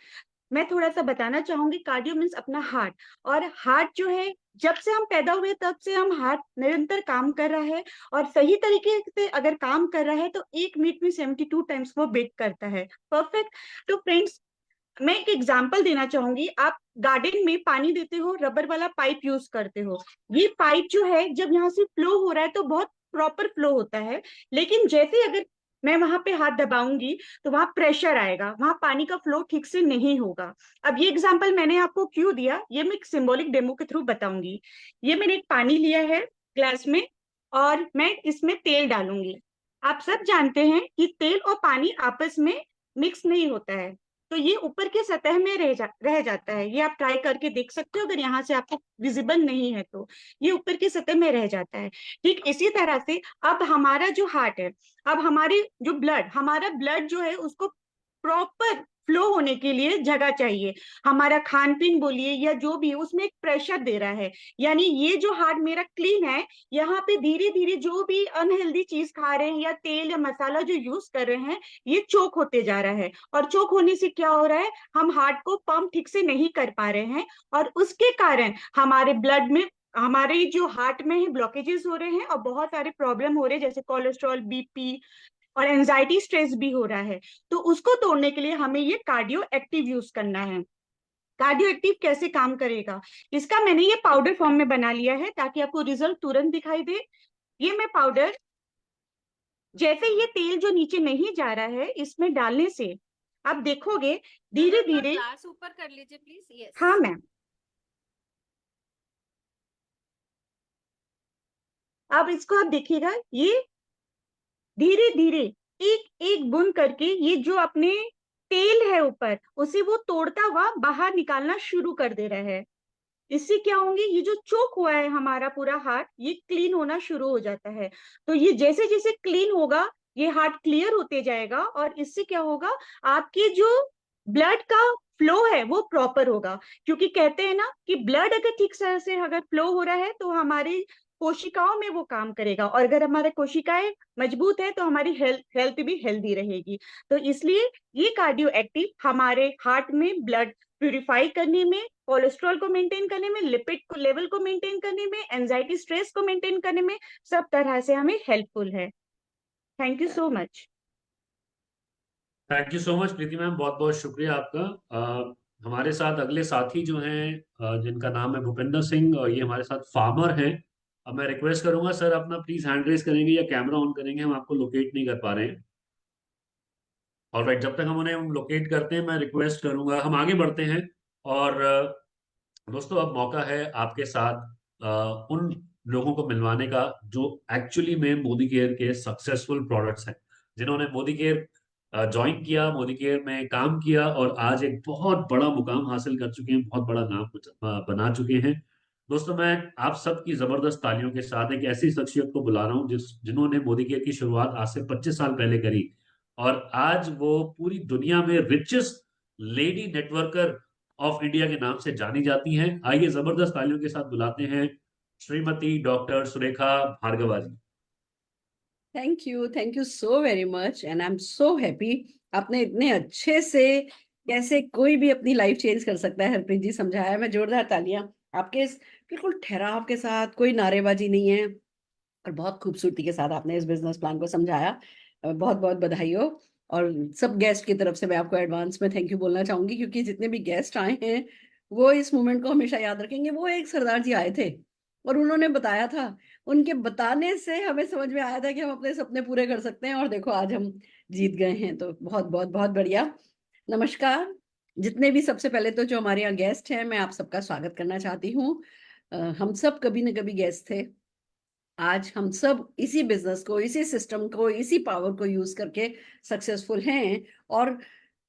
मैं थोड़ा सा बताना चाहूंगी, कार्डियो मीन्स अपना हार्ट, और हार्ट जो है जब से हम पैदा हुए तब से हम हार्ट निरंतर काम कर रहा है, और सही तरीके से अगर काम कर रहा है तो 1 मिनट में 72 टाइम्स वो बीट करता है। परफेक्ट। तो फ्रेंड्स, मैं एक एग्जांपल देना चाहूंगी। आप गार्डन में पानी देते हो, रबर वाला पाइप यूज करते हो। ये पाइप जो है जब यहाँ से फ्लो हो रहा है तो बहुत प्रॉपर फ्लो होता है, लेकिन जैसे अगर मैं वहां पे हाथ दबाऊंगी तो वहां प्रेशर आएगा, वहां पानी का फ्लो ठीक से नहीं होगा। अब ये एग्जांपल मैंने आपको क्यों दिया, ये मैं एक सिंबॉलिक डेमो के थ्रू बताऊंगी। ये मैंने एक पानी लिया है ग्लास में, और मैं इसमें तेल डालूंगी। आप सब जानते हैं कि तेल और पानी आपस में मिक्स नहीं होता है, तो ये ऊपर की सतह में रह जाता है। ये आप ट्राई करके देख सकते हो, अगर यहाँ से आपको विजिबल नहीं है तो ये ऊपर की सतह में रह जाता है। ठीक इसी तरह से अब हमारा जो हार्ट है, अब हमारी जो हमारा ब्लड जो है उसको प्रॉपर फ्लो होने के लिए जगह चाहिए। हमारा खान पीन बोलिए या जो भी है उसमें एक प्रेशर दे रहा है, यानी ये जो हार्ट मेरा क्लीन है, यहाँ पे धीरे धीरे जो भी अनहेल्दी चीज खा रहे हैं या तेल या मसाला जो यूज कर रहे हैं, ये चोक होते जा रहा है। और चोक होने से क्या हो रहा है, हम हार्ट को पंप ठीक से नहीं कर पा रहे हैं, और उसके कारण हमारे ब्लड में, हमारे जो हार्ट में है, ब्लॉकेजेस हो रहे हैं और बहुत सारे प्रॉब्लम हो रहे हैं, जैसे कोलेस्ट्रॉल, बीपी और एंजाइटी, स्ट्रेस भी हो रहा है। तो उसको तोड़ने के लिए हमें ये कार्डियो एक्टिव यूज करना है। कार्डियो एक्टिव कैसे काम करेगा, इसका मैंने ये पाउडर फॉर्म में बना लिया है ताकि आपको रिजल्ट तुरंत दिखाई दे। ये मैं पाउडर, जैसे ये तेल जो नीचे नहीं जा रहा है, इसमें डालने से आप देखोगे धीरे धीरे। ग्लास ऊपर कर लीजिए प्लीज। यस। हाँ मैम। अब इसको आप देखिएगा, ये धीरे धीरे एक एक बूंद करके ये जो अपने तेल है ऊपर, उसे वो तोड़ता हुआ बाहर निकालना शुरू कर दे रहा है। इससे क्या होंगे, ये जो चोक हुआ है हमारा पूरा हार्ट, ये क्लीन होना शुरू हो जाता है। तो ये जैसे जैसे क्लीन होगा, ये हार्ट क्लियर होते जाएगा, और इससे क्या होगा, आपकी जो ब्लड का फ्लो है वो प्रॉपर होगा। क्योंकि कहते हैं ना कि ब्लड अगर ठीक तरह से अगर फ्लो हो रहा है तो हमारी कोशिकाओं में वो काम करेगा, और अगर हमारे कोशिकाएं मजबूत है तो हमारी हेल्थ हेल्थ भी हेल्दी रहेगी। तो इसलिए ये कार्डियो एक्टिव हमारे हार्ट में ब्लड प्यूरिफाई करने में, कोलेस्ट्रॉल को मेंटेन करने में, लिपिड को लेवल को मेंटेन करने में, एंजाइटी स्ट्रेस को मेंटेन करने में, सब तरह से हमें हेल्पफुल है। Thank you so much. Thank you so much Preeti ma'am, बहुत बहुत शुक्रिया आपका। हमारे साथ अगले साथी जो हैं, जिनका नाम है भूपेंद्र सिंह, और ये हमारे साथ फार्मर हैं। अब मैं रिक्वेस्ट करूंगा सर, अपना प्लीज हैंड रेस करेंगे या कैमरा ऑन करेंगे, हम आपको लोकेट नहीं कर पा रहे हैं। और राइट, जब तक हम उन्हें लोकेट करते हैं, मैं रिक्वेस्ट करूंगा, हम आगे बढ़ते हैं। और दोस्तों, अब मौका है आपके साथ उन लोगों को मिलवाने का जो एक्चुअली में मोदी केयर के सक्सेसफुल प्रोडक्ट्स हैं, जिन्होंने मोदी केयर ज्वाइन किया, मोदी केयर में काम किया, और आज एक बहुत बड़ा मुकाम हासिल कर चुके हैं, बहुत बड़ा नाम बना चुके हैं। दोस्तों, मैं आप सबकी जबरदस्त तालियों के साथ एक ऐसी शख्सियत को बुला रहा हूँ जिन्होंने मोदी केयर की शुरुआत आज से 25 साल पहले करी, और आज वो पूरी दुनिया में richest lady networker of India के नाम से जानी जाती हैं। आइए जबरदस्त तालियों के साथ बुलाते हैं Shrimati doctor Surekha Bhargava ji. Thank you so very much, and I am so happy. आपने इतने अच्छे से कैसे कोई भी अपनी लाइफ चेंज कर सकता है, हरप्रीत जी समझाया। मैं जोरदार तालियां आपके बिल्कुल ठहराव के साथ, कोई नारेबाजी नहीं है, और बहुत खूबसूरती के साथ आपने इस बिजनेस प्लान को समझाया। बहुत बहुत बधाई हो। और सब गेस्ट की तरफ से मैं आपको एडवांस में थैंक यू बोलना चाहूंगी, क्योंकि जितने भी गेस्ट आए हैं वो इस मोमेंट को हमेशा याद रखेंगे। वो एक सरदार जी आए थे और उन्होंने बताया था, उनके बताने से हमें समझ में आया था कि हम अपने सपने पूरे कर सकते हैं, और देखो आज हम जीत गए हैं। तो बहुत बहुत बहुत बढ़िया। नमस्कार जितने भी, सबसे पहले तो जो हमारे यहाँ गेस्ट हैं, मैं आप सबका स्वागत करना चाहती हूँ। हम सब कभी न कभी गेस्ट थे। आज हम सब इसी बिजनेस को, इसी सिस्टम को, इसी पावर को यूज करके सक्सेसफुल हैं। और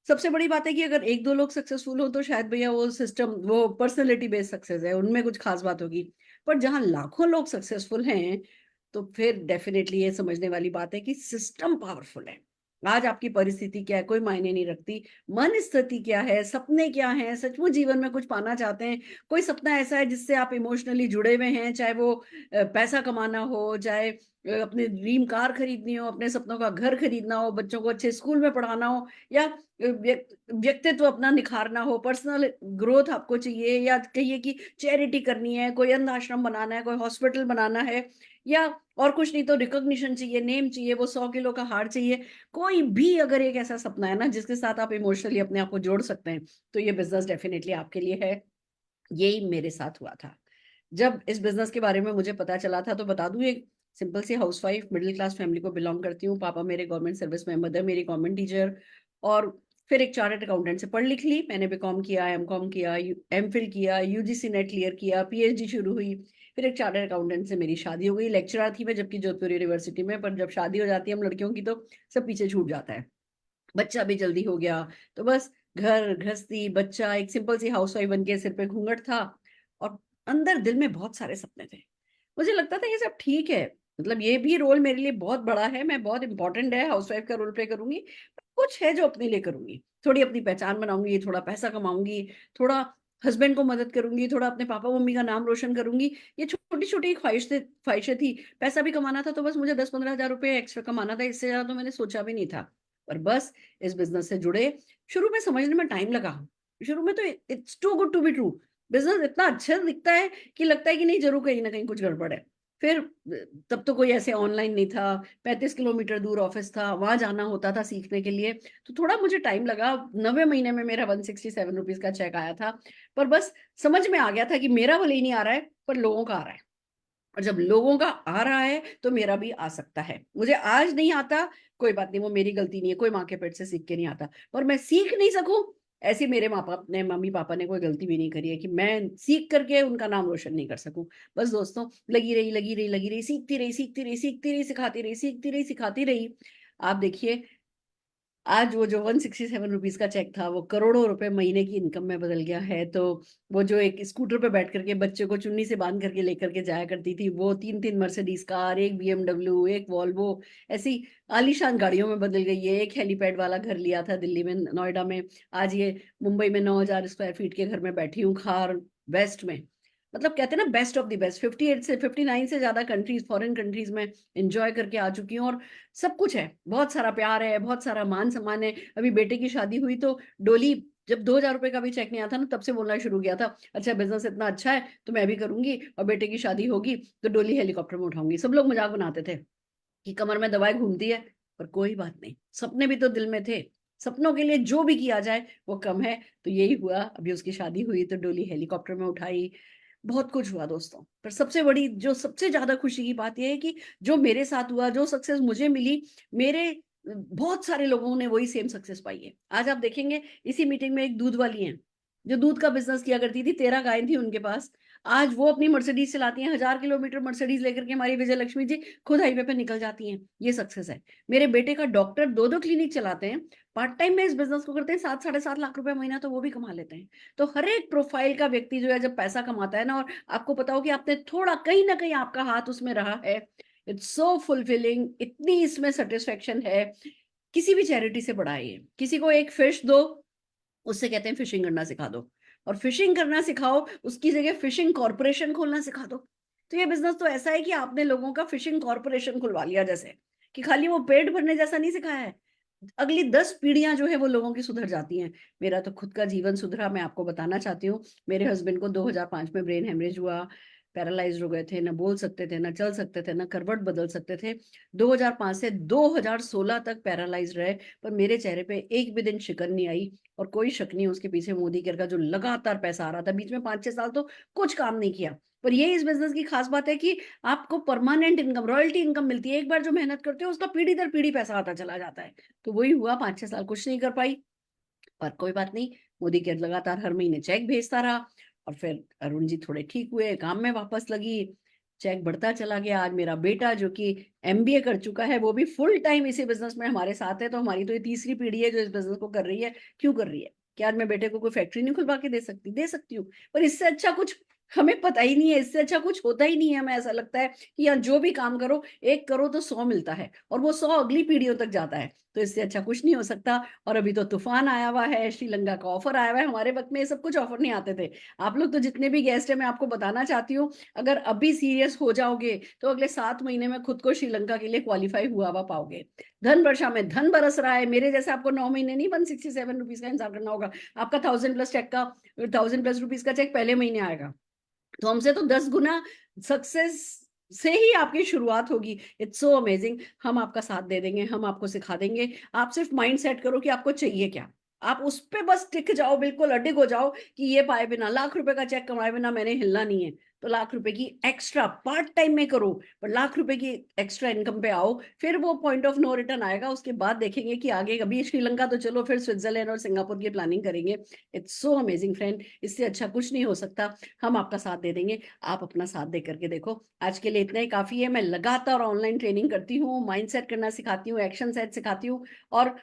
सबसे बड़ी बात है कि अगर एक दो लोग सक्सेसफुल हो तो शायद भैया वो सिस्टम, वो पर्सनैलिटी बेस्ड सक्सेस है, उनमें कुछ खास बात होगी। पर जहां लाखों लोग सक्सेसफुल हैं तो फिर डेफिनेटली ये समझने वाली बात है कि सिस्टम पावरफुल है। आज आपकी परिस्थिति क्या है कोई मायने नहीं रखती। मन स्थिति क्या है, सपने क्या हैं, सचमुच जीवन में कुछ पाना चाहते हैं, कोई सपना ऐसा है जिससे आप इमोशनली जुड़े हुए हैं, चाहे वो पैसा कमाना हो, चाहे अपने ड्रीम कार खरीदनी हो, अपने सपनों का घर खरीदना हो, बच्चों को अच्छे स्कूल में पढ़ाना हो, या व्यक्तित्व अपना निखारना हो, पर्सनल ग्रोथ आपको चाहिए, या कहिए कि चैरिटी करनी है, कोई अनाथ आश्रम बनाना है, कोई हॉस्पिटल बनाना है, या और कुछ नहीं तो रिकॉग्निशन चाहिए, नेम चाहिए, वो 100 किलो का हार चाहिए, कोई भी अगर एक ऐसा सपना है ना जिसके साथ आप इमोशनली अपने आप को जोड़ सकते हैं, तो ये बिजनेस डेफिनेटली आपके लिए है। यही मेरे साथ हुआ था। जब इस बिजनेस के बारे में मुझे पता चला था, तो बता दूं, एक सिंपल सी हाउसवाइफ मिडिल क्लास फैमिली को बिलोंग करती हूँ। पापा मेरे गवर्नमेंट सर्विस में, मदर मेरी गवर्नमेंट टीचर, और फिर एक चार्टर्ड अकाउंटेंट से पढ़ लिख ली मैंने। बीकॉम किया, एमकॉम किया, एमफिल किया, यूजीसी नेट क्लियर किया, पीएचडी शुरू हुई। फिर एक चार्टर्ड अकाउंटेंट से मेरी शादी हो गई। लेक्चरर थी मैं जबकि जोधपुर यूनिवर्सिटी में, पर जब शादी हो जाती है हम लड़कियों की तो सब पीछे छूट जाता है। बच्चा भी जल्दी हो गया, तो बस घर गृहस्थी, बच्चा, एक सिंपल सी हाउसवाइफ बन के सिर पे घूंघट था, और अंदर दिल में बहुत सारे सपने थे। मुझे लगता था ये सब ठीक है, मतलब ये भी रोल मेरे लिए बहुत बड़ा है, मैं बहुत इंपॉर्टेंट है, हाउसवाइफ का रोल प्ले करूंगी, कुछ है जो अपने लिए करूंगी, थोड़ी अपनी पहचान बनाऊंगी, थोड़ा पैसा कमाऊंगी, थोड़ा हस्बैंड को मदद करूंगी, थोड़ा अपने पापा मम्मी का नाम रोशन करूंगी। ये छोटी छोटी ख्वाहिशें थी। पैसा भी कमाना था तो बस मुझे 10-15 हजार रुपए एक्स्ट्रा कमाना था, इससे ज्यादा तो मैंने सोचा भी नहीं था। पर बस इस बिजनेस से जुड़े, शुरू में समझने में टाइम लगा। शुरू में तो it's too good to be true, business इतना अच्छा दिखता है कि लगता है कि नहीं, जरूर कहीं ना कहीं कुछ गड़बड़ है। फिर तब तो कोई ऐसे ऑनलाइन नहीं था, 35 किलोमीटर दूर ऑफिस था, वहां जाना होता था सीखने के लिए, तो थोड़ा मुझे टाइम लगा। 90 महीने में मेरा 167 रुपीज का चेक आया था। पर बस समझ में आ गया था कि मेरा भले ही नहीं आ रहा है, पर लोगों का आ रहा है, और जब लोगों का आ रहा है तो मेरा भी आ सकता है। मुझे आज नहीं आता, कोई बात नहीं, वो मेरी गलती नहीं है, कोई माँ के पेट से सीख के नहीं आता। पर मैं सीख नहीं सकूं, ऐसी मेरे माँ बाप ने, मम्मी पापा ने कोई गलती भी नहीं करी है कि मैं सीख करके उनका नाम रोशन नहीं कर सकूं। बस दोस्तों, लगी रही लगी रही लगी रही, सीखती रही सीखती रही सीखती रही, सिखाती रही सीखती रही सिखाती रही। आप देखिए, आज वो जो 167 रुपीज का चेक था वो करोड़ों रुपए महीने की इनकम में बदल गया है। तो वो जो एक स्कूटर पे बैठ करके बच्चे को चुन्नी से बांध करके लेकर के जाया करती थी, वो 3-3 मर्सिडीज कार, एक बीएमडब्ल्यू, एक वॉल्वो, ऐसी आलीशान गाड़ियों में बदल गई है। एक हेलीपैड वाला घर लिया था दिल्ली में, नोएडा में, आज ये मुंबई में 9,000 स्क्वायर फीट के घर में बैठी हूँ, खार वेस्ट में। मतलब कहते हैं ना, बेस्ट ऑफ द बेस्ट, 58 से 59 से ज्यादा कंट्रीज, फॉरेन कंट्रीज में एंजॉय करके आ चुकी हूँ, और सब कुछ है, बहुत सारा प्यार है, बहुत सारा मान सम्मान है। अभी बेटे की शादी हुई तो डोली, जब 2,000 रुपए का भी चेक नहीं आता ना, तब से बोलना शुरू किया था, अच्छा बिजनेस इतना अच्छा है तो मैं भी करूंगी, और बेटे की शादी होगी तो डोली हेलीकॉप्टर में उठाऊंगी। सब लोग मजाक बनाते थे कि कमर में दवाई घूमती है, पर कोई बात नहीं, सपने भी तो दिल में थे। सपनों के लिए जो भी किया जाए वो कम है। तो यही हुआ, अभी उसकी शादी हुई तो डोली हेलीकॉप्टर में उठाई, बहुत कुछ हुआ दोस्तों। पर सबसे बड़ी, जो सबसे ज्यादा खुशी की बात यह है कि जो मेरे साथ हुआ, जो सक्सेस मुझे मिली, मेरे बहुत सारे लोगों ने वही सेम सक्सेस पाई है। आज आप देखेंगे इसी मीटिंग में एक दूध वाली है, जो दूध का बिजनेस किया करती थी, 13 गायें थी उनके पास। आज वो अपनी मर्सिडीज चलाती हैं, 1000 किलोमीटर मर्सिडीज लेकर के हमारी विजय लक्ष्मी जी खुद हाईवे पे निकल जाती हैं। ये सक्सेस है। मेरे बेटे का डॉक्टर 2-2 क्लिनिक चलाते हैं, पार्ट टाइम में इस बिजनेस को करते हैं, 7-7.5 लाख रुपए महीना तो वो भी कमा लेते हैं। तो हर एक प्रोफाइल का व्यक्ति जो है, जब पैसा कमाता है ना, और आपको पता हो कि आपने थोड़ा कहीं ना कहीं आपका हाथ उसमें रहा है, इट्स सो फुलफिलिंग, इतनी इसमें सेटिस्फेक्शन है। किसी भी चैरिटी से बड़ा है ये। किसी को एक फिश दो, उससे कहते हैं फिशिंग करना सिखा दो, और फिशिंग करना सिखाओ, उसकी जगह फिशिंग कॉर्पोरेशन खोलना सिखा दो। तो ये बिजनेस तो ऐसा है कि आपने लोगों का फिशिंग कॉर्पोरेशन खुलवा लिया, जैसे कि खाली वो पेट भरने जैसा नहीं सिखाया है, अगली 10 पीढ़ियां जो है वो लोगों की सुधर जाती हैं। मेरा तो खुद का जीवन सुधरा, मैं आपको बताना चाहती हूँ। मेरे हस्बैंड को 2005 में ब्रेन हेमरेज हुआ, पैरालाइज हो गए थे, ना बोल सकते थे, ना चल सकते थे, ना करवट बदल सकते थे। 2005 से 2016 तक पैरालाइज रहे, पर मेरे चेहरे पे एक भी दिन शिकन नहीं आई। और कोई शक नहीं, उसके पीछे मोदी केयर का जो लगातार पैसा आ रहा था, बीच में 5-6 साल तो कुछ काम नहीं किया। पर ये इस बिजनेस की खास बात है कि आपको परमानेंट इनकम, रॉयल्टी इनकम मिलती है। एक बार जो मेहनत करते हो उसका पीढ़ी दर पीढ़ी पैसा आता चला जाता है। तो वही हुआ, 5-6 साल कुछ नहीं कर पाई, पर कोई बात नहीं, मोदी केयर लगातार हर महीने चेक भेजता रहा। और फिर अरुण जी थोड़े ठीक हुए, काम में वापस लगी, चेक बढ़ता चला गया। आज मेरा बेटा जो कि एमबीए कर चुका है, वो भी फुल टाइम इसी बिजनेस में हमारे साथ है। तो हमारी तो ये तीसरी पीढ़ी है जो इस बिजनेस को कर रही है। क्यों कर रही है? क्या आज मैं बेटे को कोई फैक्ट्री नहीं खुलवा के दे सकती? दे सकती हूँ, पर इससे अच्छा कुछ हमें पता ही नहीं है, इससे अच्छा कुछ होता ही नहीं है। हमें ऐसा लगता है कि यहाँ जो भी काम करो, एक करो तो 100 मिलता है, और वो 100 अगली पीढ़ियों तक जाता है। तो तो इससे अच्छा कुछ नहीं हो सकता। और अभी तो तूफान आया हुआ है, श्रीलंका का ऑफर आया हुआ है। हमारे वक्त में ये सब कुछ ऑफर नहीं आते थे। आप लोग तो जितने भी गेस्ट है, मैं आपको बताना चाहती हूँ, अगर अभी सीरियस हो जाओगे तो अगले 7 महीने में खुद को श्रीलंका के लिए क्वालिफाई हुआ हुआ पाओगे। धन वर्षा में धन बरस रहा है। मेरे जैसे आपको 9 महीने नहीं 167 रुपीज का इंतजार करना होगा। आपका 1000+ रुपीज का चेक पहले महीने आएगा। तो हमसे तो 10 गुना सक्सेस से ही आपकी शुरुआत होगी। It's so amazing. हम आपका साथ दे देंगे, हम आपको सिखा देंगे। आप सिर्फ माइंड सेट करो कि आपको चाहिए क्या। आप उस पे बस टिक जाओ, बिल्कुल अडिग हो जाओ कि ये पाए बिना, ₹1,00,000 का चेक कमाए बिना मैंने हिलना नहीं है। तो ₹1,00,000 की एक्स्ट्रा पार्ट टाइम में करो, पर ₹1,00,000 की एक्स्ट्रा इनकम पे आओ। फिर वो पॉइंट ऑफ नो रिटर्न आएगा। उसके बाद देखेंगे कि आगे कभी श्रीलंका तो चलो, फिर स्विट्जरलैंड और सिंगापुर की प्लानिंग करेंगे। It's so amazing friend. इससे अच्छा कुछ नहीं हो सकता। हम आपका साथ दे देंगे। आप अपना साथ दे करके देखो। आज के लिए इतना ही काफी है। मैं लगातार ऑनलाइन ट्रेनिंग करती हूँ, माइंड सेट करना सिखाती हूँ, एक्शन सेट सिखाती हूँ। और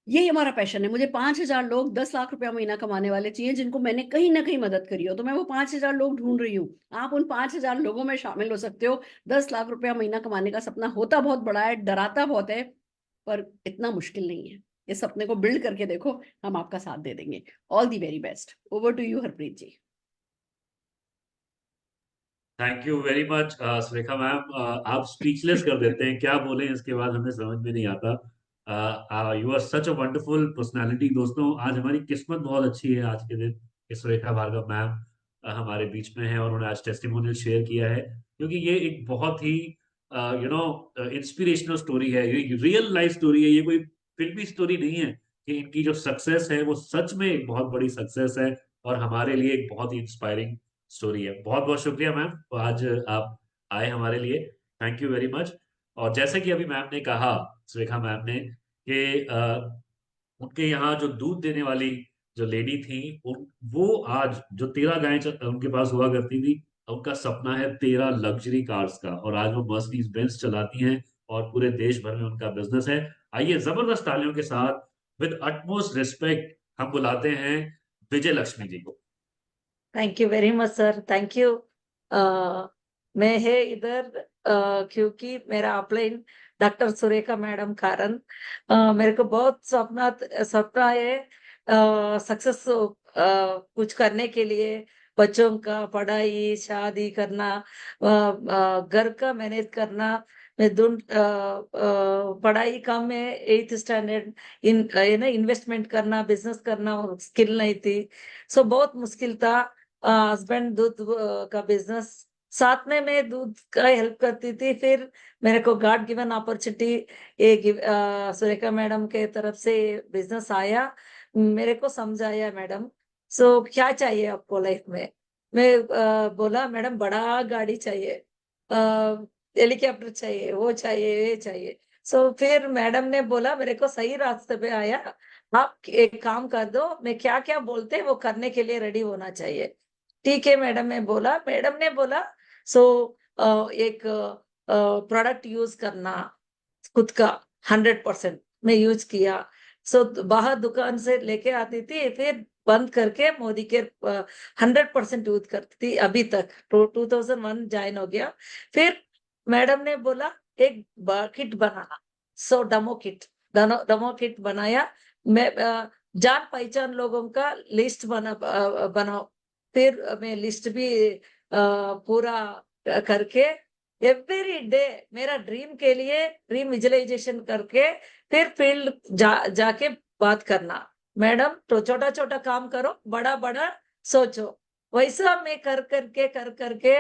यही हमारा पैशन है। मुझे 5,000 लोग 10 लाख रुपया महीना कमाने वाले चाहिए, जिनको मैंने कहीं ना कहीं मदद करी हो। तो मैं वो 5,000 लोग ढूंढ रही हूँ। आप उन 5,000 लोगों में शामिल हो सकते हो। 10 लाख रुपया महीना कमाने का सपना होता बहुत बड़ा है, डराता बहुत है, पर इतना मुश्किल नहीं है। इस सपने को बिल्ड करके देखो। हम आपका साथ दे देंगे। All the very best. Over to you Harpreet ji. Thank you very much Surekha ma'am. आप स्पीचलेस कर देते हैं, क्या बोले इसके बाद हमें समझ में नहीं आता। You are such a wonderful personality. दोस्तों, आज हमारी किस्मत बहुत अच्छी है आज के दिन कि सुरेखा भार्गव मैम हमारे बीच में है और उन्होंने आज टेस्टिमोनियल शेयर किया है, क्योंकि ये एक बहुत ही इंस्पिरेशनल स्टोरी है। ये रियल लाइफ स्टोरी है, ये कोई फिल्मी स्टोरी नहीं है। कि इनकी जो सक्सेस है वो सच में एक बहुत बड़ी सक्सेस है और हमारे लिए एक बहुत ही इंस्पायरिंग स्टोरी है। बहुत बहुत शुक्रिया मैम, तो आज आप आए हमारे लिए। Thank you very much. और जैसे कि अभी मैम ने कहा, सुरेखा मैम ने, कि उनके यहाँ जो दूध देने वाली जो लेडी थी, वो आज जो 13 गायें उनके पास हुआ करती थी, उनका सपना है 13 लग्जरी कार्स का, और आज वो मर्सिडीज बेंज चलाती हैं और पूरे देश भर में उनका बिजनेस है। आइए जबरदस्त तालियों के साथ, विद अटमोस्ट रिस्पेक्ट, हम बुलाते हैं विजय लक्ष्मी जी को। Thank you very much sir, thank you. मैं है इधर क्योंकि मेरा अपलाइन डॉक्टर सुरेखा मैडम कारण मेरे को बहुत सपना है सक्सेस कुछ करने के लिए। बच्चों का पढ़ाई, शादी करना, घर का मैनेज करना। मैं पढ़ाई कम में 8th स्टैंडर्ड इन्वेस्टमेंट करना, बिजनेस करना स्किल नहीं थी। सो बहुत मुश्किल था। हस्बैंड दूध का बिजनेस, साथ में मैं दूध का हेल्प करती थी। फिर मेरे को गॉड गिवन अपॉर्चुनिटी एक सुरेखा मैडम के तरफ से बिजनेस आया। मेरे को समझाया मैडम, सो क्या चाहिए आपको लाइफ में। मैं बोला मैडम बड़ा गाड़ी चाहिए, हेलीकॉप्टर चाहिए, वो चाहिए, ये चाहिए। सो फिर मैडम ने बोला मेरे को सही रास्ते पे आया, आप एक काम कर दो, मैं क्या क्या बोलते हैं वो करने के लिए रेडी होना चाहिए। ठीक है मैडम ने बोला सो एक प्रोडक्ट यूज करना खुद का 100% मैं यूज किया। सो बाहर दुकान से लेके आती थी, फिर बंद करके मोदी के 100% यूज करती थी अभी तक। 2001 ज्वाइन हो गया। फिर मैडम ने बोला एक किट बनाना, सो डेमो किट बनाया। मैं जान पहचान लोगों का लिस्ट बनाओ। फिर मैं लिस्ट भी पूरा करके एवरी डे मेरा ड्रीम के लिए ड्रीम विजुअलाइजेशन करके फिर फील्ड जाके बात करना। मैडम तो छोटा छोटा काम करो, बड़ा बड़ा सोचो। वैसा मैं कर करके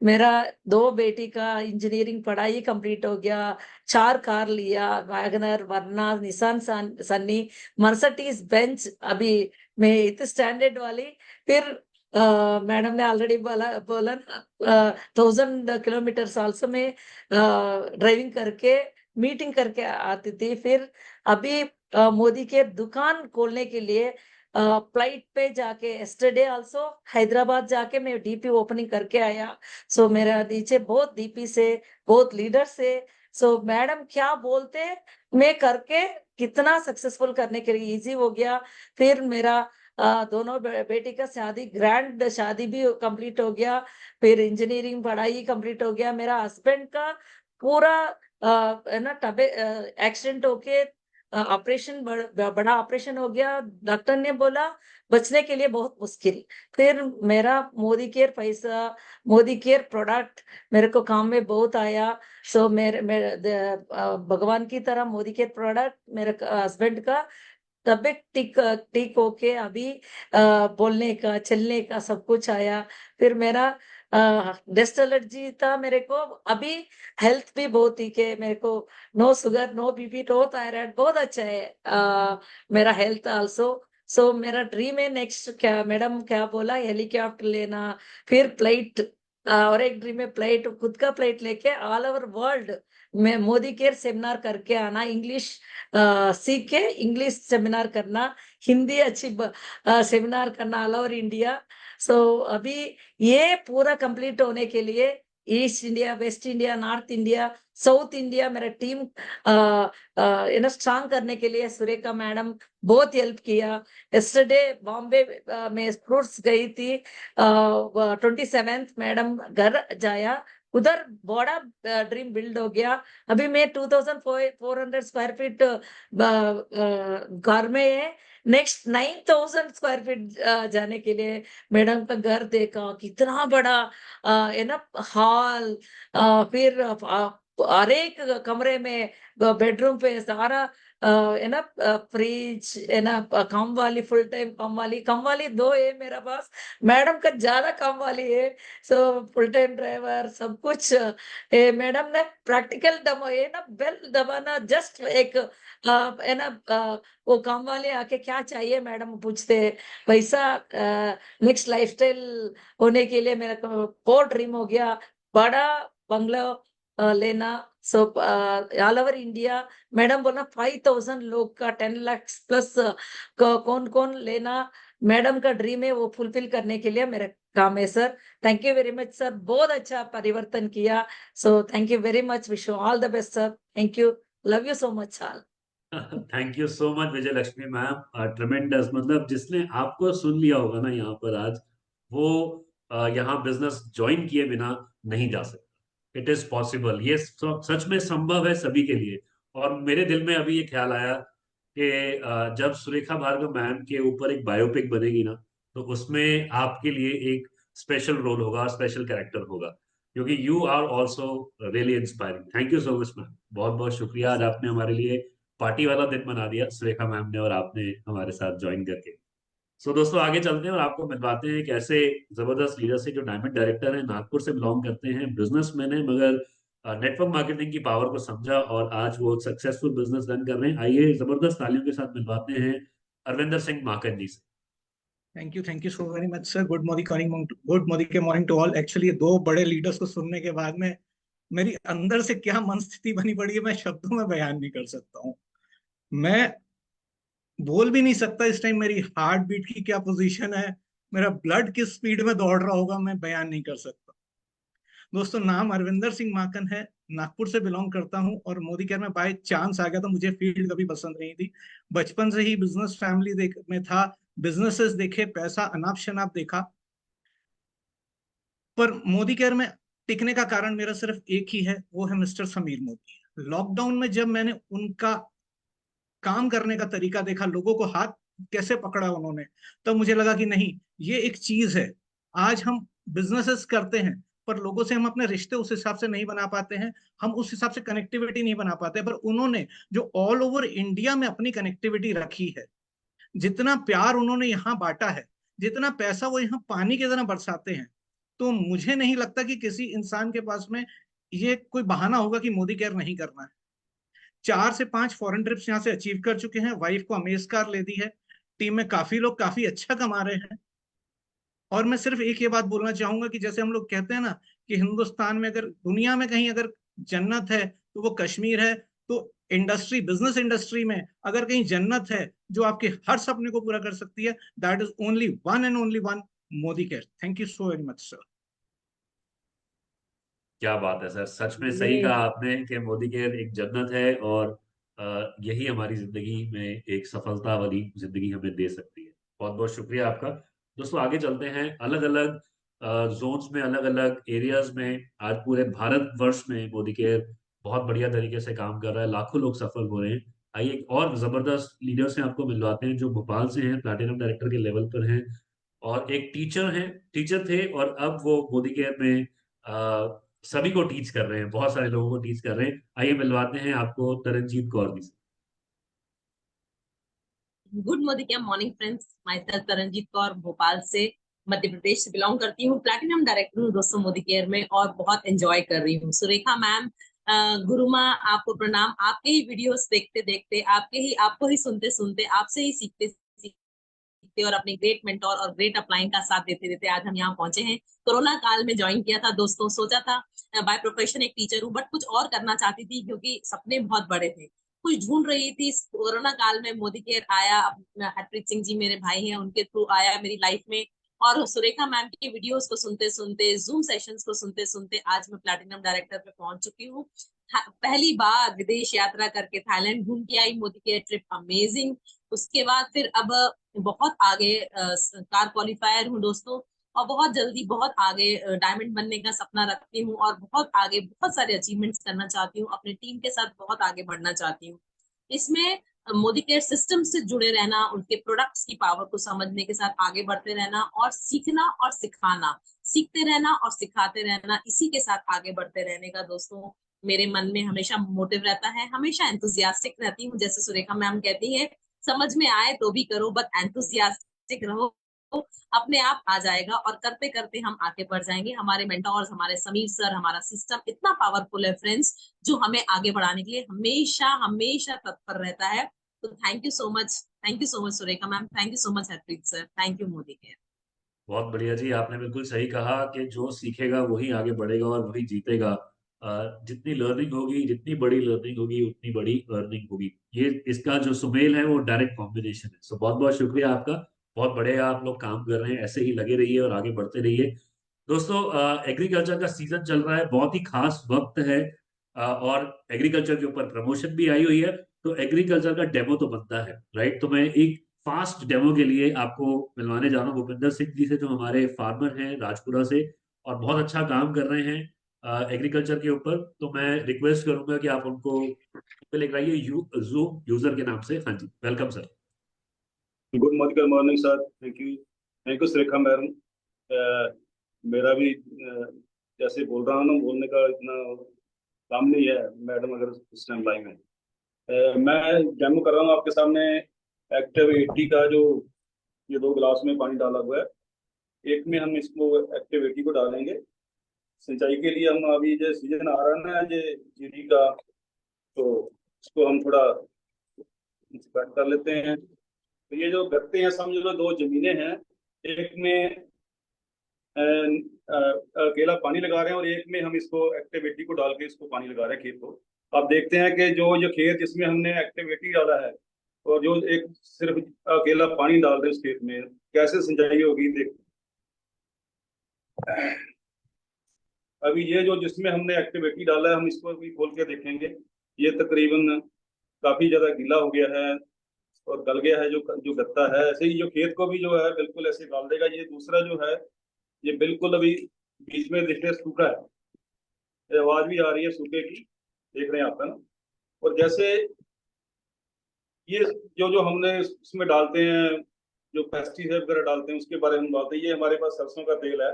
मेरा 2 बेटी का इंजीनियरिंग पढ़ाई कंप्लीट हो गया। 4 कार लिया, वैगनर, वर्ना, निसान सन्नी, मर्सिडीज बेंच। अभी मैं 8th स्टैंडर्ड वाली। फिर मैडम ने ऑलरेडी बोला 1000 किलोमीटर आल्सो में ड्राइविंग करके मीटिंग करके आती थी। फिर अभी मोदी के दुकान खोलने के लिए फ्लाइट पे जाके एस्टरडे आल्सो हैदराबाद जाके मैं डीपी ओपनिंग करके आया। सो मेरा नीचे बहुत डीपी से बहुत लीडर से, सो मैडम क्या बोलते मैं करके कितना सक्सेसफुल करने के लिए इजी हो गया। फिर मेरा दोनों बेटी का शादी, ग्रैंड शादी भी कंप्लीट हो गया। फिर इंजीनियरिंग पढ़ाई कंप्लीट हो गया। मेरा हस्बैंड का पूरा है ना एक्सीडेंट होके ऑपरेशन बड़ा ऑपरेशन हो गया, डॉक्टर ने बोला बचने के लिए बहुत मुश्किल। फिर मेरा मोदी केयर पैसा, मोदी केयर प्रोडक्ट मेरे को काम में बहुत आया। सो भगवान की तरह मोदी केयर प्रोडक्ट मेरे हस्बैंड का तबीयत ठीक ठीक होके अभी बोलने का चलने का सब कुछ आया। फिर मेरा डस्ट एलर्जी था मेरे को, अभी हेल्थ भी बहुत ठीक है मेरे को। No sugar, no BP, no thyroid, बहुत अच्छा है मेरा हेल्थ आल्सो। सो मेरा ड्रीम है नेक्स्ट, क्या मैडम क्या बोला, हेलीकॉप्टर लेना, फिर फ्लाइट, और एक ड्रीम है फ्लाइट, खुद का फ्लाइट लेके ऑल ओवर वर्ल्ड में मोदी केयर सेमिनार करके आना, इंग्लिश सीख के इंग्लिश सेमिनार करना, हिंदी अच्छी सेमिनार करना ऑल ओवर इंडिया। सो अभी ये पूरा कंप्लीट होने के लिए east India, waste India, north India, south India मेरा टीम स्ट्रांग करने के लिए सुरेखा मैडम बहुत हेल्प किया। यस्टरडे बॉम्बे में फ्रूट्स गई थी, 27th मैडम घर जाया, उधर बड़ा ड्रीम बिल्ड हो गया। अभी मैं 2400 स्क्वायर फीट घर में है, नेक्स्ट 9000 स्क्वायर फीट जाने के लिए मैडम का घर देखा, कितना बड़ा है ना हॉल, फिर हर एक कमरे में बेडरूम पे सारा है ना फ्रिज है ना, कम वाली, फुल टाइम कम वाली दो है मेरा पास, मैडम का ज्यादा कम वाली है। सो फुल टाइम ड्राइवर सब कुछ मैडम ने प्रैक्टिकल दबा है ना, बेल दबाना जस्ट एक है ना, वो काम वाले आके क्या चाहिए मैडम पूछते हैं, वैसा नेक्स्ट लाइफस्टाइल होने के लिए मेरा बहुत ड्रीम हो गया, बड़ा बंगला लेना। So all over India madam बोला 5000 लोग का 10 लाख प्लस कौन कौन लेना, मैडम का ड्रीम है वो फुलफिल करने के लिए मेरा काम है sir. Thank you very much sir, बहुत अच्छा परिवर्तन किया। So thank you very much, wish you all the best sir, thank you, love you so much all. Thank you so much Vijay Lakshmi ma'am, ट्रेमेंडस। मतलब जिसने आपको सुन लिया होगा ना यहाँ पर आज, वो यहाँ बिजनेस ज्वाइन किए बिना नहीं जा सकता। इट इज पॉसिबल, ये सच में संभव है सभी के लिए। और मेरे दिल में अभी ये ख्याल आया कि जब सुरेखा भार्गव मैम के ऊपर एक बायोपिक बनेगी ना, तो उसमें आपके लिए एक स्पेशल रोल होगा, स्पेशल कैरेक्टर होगा, क्योंकि you are also really inspiring. Thank you so much ma'am, बहुत बहुत शुक्रिया। आज आपने हमारे लिए पार्टी वाला दिन बना दिया सुरेखा मैम ने, और आपने हमारे साथ ज्वाइन करके। सो दोस्तों आगे चलते हैं और आपको मिलवाते हैं एक ऐसे जबरदस्त लीडर से जो डायमंड डायरेक्टर है, नागपुर से बिलोंग करते हैं, बिजनेसमैन है, मगर नेटवर्क मार्केटिंग की पावर को समझा और आज वो सक्सेसफुल बिजनेस रन कर रहे हैं। आइए जबरदस्त तालियों के साथ मिलवाते हैं अरविंदर सिंह माकन जी से। Thank you so very much sir. Good morning के मॉर्निंग टू ऑल। एक्चुअली ये दो बड़े लीडर्स को सुनने के बाद में मेरी अंदर से क्या मन स्थिति बनी पड़ी है, मैं शब्दों में बयान नहीं कर सकता हूँ। मैं बोल भी नहीं सकता इस टाइम मेरी हार्ट बीट की क्या पोजीशन है, मेरा ब्लड किस स्पीड में दौड़ रहा होगा, मैं बयान नहीं कर सकता। दोस्तों, नाम अरविंदर सिंह माकन है, नागपुर से बिलोंग करता हूं, और मोदी केयर में बाय चांस आ गया था। मुझे फील्ड कभी पसंद नहीं थी, बचपन से ही बिजनेस फैमिली में था, बिजनेसेस देखे, पैसा अनाप शनाप देखा। पर मोदी केयर में टिकने का कारण मेरा सिर्फ एक ही है, वो है मिस्टर समीर मोदी। लॉकडाउन में जब मैंने उनका काम करने का तरीका देखा, लोगों को हाथ कैसे पकड़ा उन्होंने, तब मुझे लगा कि नहीं, ये एक चीज है। आज हम बिजनेसेस करते हैं, पर लोगों से हम अपने रिश्ते उस हिसाब से नहीं बना पाते हैं, हम उस हिसाब से कनेक्टिविटी नहीं बना पाते। पर उन्होंने जो ऑल ओवर इंडिया में अपनी कनेक्टिविटी रखी है, जितना प्यार उन्होंने यहाँ बांटा है, जितना पैसा वो यहाँ पानी की तरह बरसाते हैं, तो मुझे नहीं लगता कि किसी इंसान के पास में ये कोई बहाना होगा कि मोदी केयर नहीं करना है। 4 से 5 फॉरेन ट्रिप्स यहाँ से अचीव कर चुके हैं, वाइफ को अमेज कार ले दी है, टीम में काफी लोग काफी अच्छा कमा रहे हैं। और मैं सिर्फ एक ये बात बोलना चाहूंगा कि जैसे हम लोग कहते हैं ना कि हिंदुस्तान में अगर, दुनिया में कहीं अगर जन्नत है तो वो कश्मीर है, तो इंडस्ट्री, बिजनेस इंडस्ट्री में अगर कहीं जन्नत है जो आपके हर सपने को पूरा कर सकती है, that is only one and only one, Modi care. Thank you so very much sir. क्या बात है सर, सच में सही ये कहा आपने कि मोदी केयर एक जन्नत है, और यही हमारी जिंदगी में एक सफलता वाली जिंदगी हमें दे सकती है। बहुत बहुत शुक्रिया आपका। दोस्तों आगे चलते हैं, अलग अलग जोन्स में, अलग अलग एरियाज में आज पूरे भारत वर्ष में मोदी केयर बहुत बढ़िया तरीके से काम कर रहा है, लाखों लोग सफल हो रहे हैं। आइए एक और जबरदस्त लीडर से आपको मिलवाते हैं जो भोपाल से हैं, प्लैटिनम डायरेक्टर के लेवल पर हैं और एक टीचर हैं, टीचर थे और अब वो मोदी केयर में सभी को टीच कर रहे हैं, बहुत सारे लोगों को टीच कर रहे हैं। आइए मिलवाते हैं आपको तरनजीत कौर जी से। Good morning friends, myself Taranjeet Kaur, Bhopal से, मध्य प्रदेश से बिलोंग करती हूँ। प्लैटिनम डायरेक्टर हूँ दोस्तों मोदी केयर में और बहुत एंजॉय कर रही हूँ। सुरेखा मैम, गुरु माँ, आपको प्रणाम। आपके ही वीडियोस देखते देखते, आपको ही सुनते सुनते, आपसे ही सीखते सीखते और अपने ग्रेट मेंटोर और ग्रेट अपलाइन का साथ देते देते आज हम यहाँ पहुंचे हैं। कोरोना काल में ज्वाइन किया था दोस्तों, सोचा था बाय प्रोफेशन एक टीचर हूँ बट कुछ और करना चाहती थी क्योंकि सपने बहुत बड़े थे, कुछ ढूंढ रही थी। कोरोना काल में मोदी केयर आया, हरप्रीत सिंह जी मेरे भाई हैं, उनके थ्रू आया मेरी लाइफ में। और सुरेखा मैम की वीडियोस को सुनते सुनते, जूम सेशंस को सुनते सुनते आज मैं प्लैटिनम डायरेक्टर पे पहुंच चुकी हूँ। पहली बार विदेश यात्रा करके थाईलैंड घूम के आई, मोदी केयर ट्रिप अमेजिंग। उसके बाद फिर अब बहुत आगे कार क्वालिफायर हूँ दोस्तों, और बहुत जल्दी बहुत आगे डायमंड बनने का सपना रखती हूँ और बहुत आगे बहुत सारे अचीवमेंट्स करना चाहती हूँ, अपने टीम के साथ बहुत आगे बढ़ना चाहती हूँ। इसमें मोदी केयर सिस्टम से जुड़े रहना, उनके प्रोडक्ट्स की पावर को समझने के साथ आगे बढ़ते रहना और सीखना और सिखाना, सीखते रहना और सिखाते रहना, इसी के साथ आगे बढ़ते रहने का दोस्तों मेरे मन में हमेशा मोटिव रहता है। हमेशा एंथुजियास्टिक रहती हूँ, जैसे सुरेखा मैम कहती है, समझ में आए तो भी करो बट एंथुजियास्टिक रहो, अपने आप आ जाएगा और करते करते हम आगे बढ़ जाएंगे। हमारे मेंटोर्स, हमारे समीर सर, हमारा सिस्टम इतना पावरफुल है फ्रेंड्स, जो हमें आगे बढ़ाने के लिए हमेशा हमेशा तत्पर रहता है। तो thank you so much, thank you so much Surekha ma'am, thank you so much Harpreet sir, thank you Modi care. बहुत बढ़िया जी, आपने बिल्कुल सही कहा कि जो सीखेगा वही आगे बढ़ेगा और वही जीतेगा। जितनी लर्निंग होगी, जितनी बड़ी लर्निंग होगी उतनी बड़ी अर्निंग होगी। ये इसका जो सुमेल है वो डायरेक्ट कॉम्बिनेशन है। सो बहुत बहुत शुक्रिया आपका, बहुत बढ़िया आप लोग काम कर रहे हैं, ऐसे ही लगे रहिए और आगे बढ़ते रहिए। दोस्तों एग्रीकल्चर का सीजन चल रहा है, बहुत ही खास वक्त है और एग्रीकल्चर के ऊपर प्रमोशन भी आई हुई है, तो एग्रीकल्चर का डेमो तो बनता है, राइट। तो मैं एक फास्ट डेमो के लिए आपको मिलवाने जा रहा हूँ भूपिंदर सिंह जी से, जो हमारे फार्मर हैं राजपुरा से और बहुत अच्छा काम कर रहे हैं एग्रीकल्चर के ऊपर। तो मैं रिक्वेस्ट करूंगा कि आप उनको लेकर आइए जूम यूजर के नाम से। हाँ जी, welcome sir. Good morning sir, thank you Surekha ma'am. मेरा भी जैसे बोल रहा हूँ ना, बोलने का इतना काम नहीं है मैडम, अगर इस टाइम लाइन है। मैं डेमो कर रहा हूँ आपके सामने एक्टिव 80 का, जो ये 2 गिलास में पानी डाला हुआ है। एक में हम इसको एक्टिव 80 को डालेंगे सिंचाई के लिए। हम अभी जो सीजन आ रहा है ना ये जीरी का, तो इसको हम थोड़ा कट कर लेते हैं। तो ये जो गत्ते हैं, समझ लो 2 जमीनें हैं, एक में अकेला पानी लगा रहे हैं और एक में हम इसको एक्टिविटी को डाल के इसको पानी लगा रहे हैं खेत को। आप देखते हैं कि जो खेत जिसमें हमने एक्टिविटी डाला है और जो एक सिर्फ अकेला पानी डाल रहे हैं उस खेत में, कैसे सिंचाई होगी देख। अभी ये जो जिसमें हमने एक्टिविटी डाला है, हम इसको भी खोल के देखेंगे। ये तकरीबन काफी ज्यादा गीला हो गया है और गल गया है जो जो गत्ता है। ऐसे ही जो खेत को भी जो है बिल्कुल ऐसे डाल देगा। ये दूसरा जो है ये बिल्कुल अभी बीच में देखते सूखा है, ये आवाज भी आ रही है सूखे की, देख रहे हैं आप, है ना। और जैसे ये जो जो हमने इसमें डालते हैं, जो पेस्टिसाइड वगैरह डालते हैं उसके बारे में बात है। ये हमारे पास सरसों का तेल है,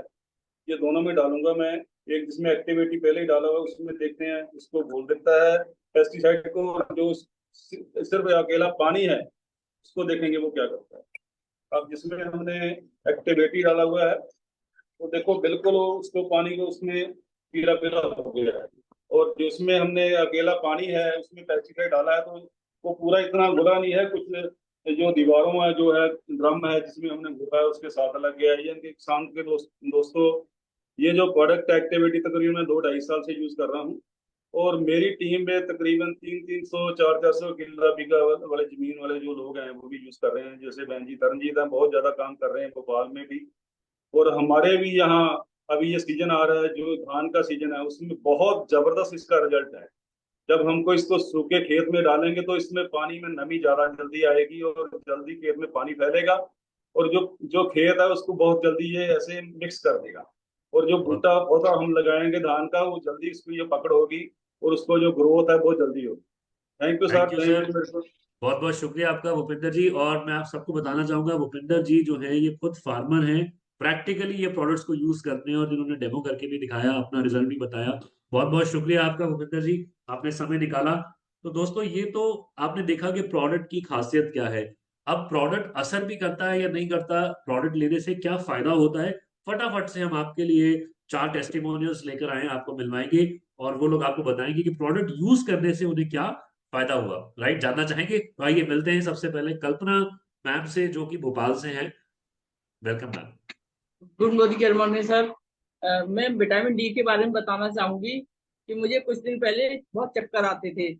ये दोनों में डालूंगा मैं। एक जिसमें एक्टिविटी पहले ही डाला हुआ है उसमें देखते हैं, इसको बोल देता है पेस्टिसाइड को, और जो सिर्फ अकेला पानी है उसको देखेंगे वो क्या करता है। अब जिसमें हमने एक्टिविटी डाला हुआ है तो देखो बिल्कुल उसको पानी को उसमें पीला पीला हो गया है, और जिसमें हमने अकेला पानी है उसमें पेस्टिसाइड डाला है तो वो पूरा इतना घुला नहीं है। कुछ जो दीवारों में जो है ड्रम है जिसमें हमने घुला है उसके साथ लग गया है। ये किसान के दोस्तों ये जो प्रोडक्ट एक्टिविटी तकरीबन 2-2.5 साल से यूज कर रहा हूँ, और मेरी टीम में तकरीबन 300-300 400 किला बीघा वाले जमीन वाले जो लोग हैं वो भी यूज कर रहे हैं। जैसे बहन जी तरनजीत हैं, बहुत ज्यादा काम कर रहे हैं भोपाल में भी, और हमारे भी यहाँ अभी ये सीजन आ रहा है जो धान का सीजन है उसमें बहुत जबरदस्त इसका रिजल्ट है। जब हमको इसको सूखे खेत में डालेंगे तो इसमें पानी में नमी ज्यादा जल्दी आएगी और जल्दी खेत में पानी फैलेगा, और जो जो खेत है उसको बहुत जल्दी ये ऐसे मिक्स कर देगा। और जो बूटा पौधा हम लगाएंगे धान का वो जल्दी इसको ये पकड़ होगी और उसको जो ग्रोथ है बहुत जल्दी होगी। Thank you sir, thank you thank sir, you मेरे को। बहुत बहुत शुक्रिया आपका भूपिंदर जी। और मैं आप सबको बताना चाहूंगा, भूपिंदर जी जो है ये खुद फार्मर हैं, प्रैक्टिकली ये प्रोडक्ट्स को यूज करते हैं और जिन्होंने डेमो करके भी दिखाया, अपना रिजल्ट भी बताया। बहुत बहुत शुक्रिया आपका भूपिंदर जी, आपने समय निकाला। तो दोस्तों ये तो आपने देखा कि प्रोडक्ट की खासियत क्या है। अब प्रोडक्ट असर भी करता है या नहीं करता, प्रोडक्ट लेने से क्या फायदा होता है, फटाफट से हम आपके लिए 4 टेस्टिमोनियल्स लेकर आए हैं, आपको मिलवाएंगे और वो लोग आपको बताएंगे कि प्रोडक्ट यूज करने से उन्हें क्या फायदा हुआ। राइट, जानना चाहेंगे तो आइए मिलते हैं सबसे पहले कल्पना मैम से, जो कि भोपाल से हैं। Welcome ma'am. गुड मॉर्निंग केरमोनी सर। मैं विटामिन डी के बारे में बताना चाहूंगी कि मुझे कुछ दिन पहले बहुत चक्कर आते थे।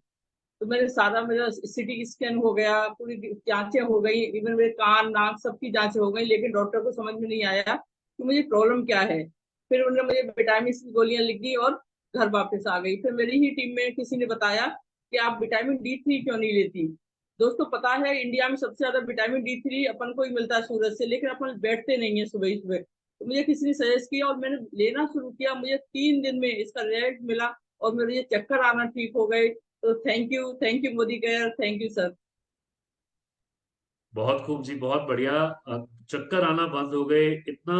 तो मैंने सारा मेरा सिटी स्कैन हो गया, पूरी जांचें हो गई, इवन मेरे कान नाक सबकी जांचें हो गई, लेकिन डॉक्टर को समझ में नहीं आया कि मुझे प्रॉब्लम क्या है। फिर उन्होंने मुझे विटामिन की गोलियां लिख दी और घर वापस आ गई। फिर मेरी ही टीम में किसी ने बताया कि आप विटामिन D3 क्यों नहीं लेती। दोस्तों पता है इंडिया में सबसे ज्यादा विटामिन D3 अपन को ही मिलता है सूरज से, लेकिन अपन बैठते नहीं है सुबह सुबह। तो मुझे किसी ने सजेस्ट किया और मैंने लेना शुरू किया। मुझे 3 दिन में इसका रिजल्ट मिला और मेरे ये चक्कर आना ठीक हो गए। तो thank you Modi care, thank you sir. बहुत खूब जी, बहुत बढ़िया। चक्कर आना बंद हो गए, इतना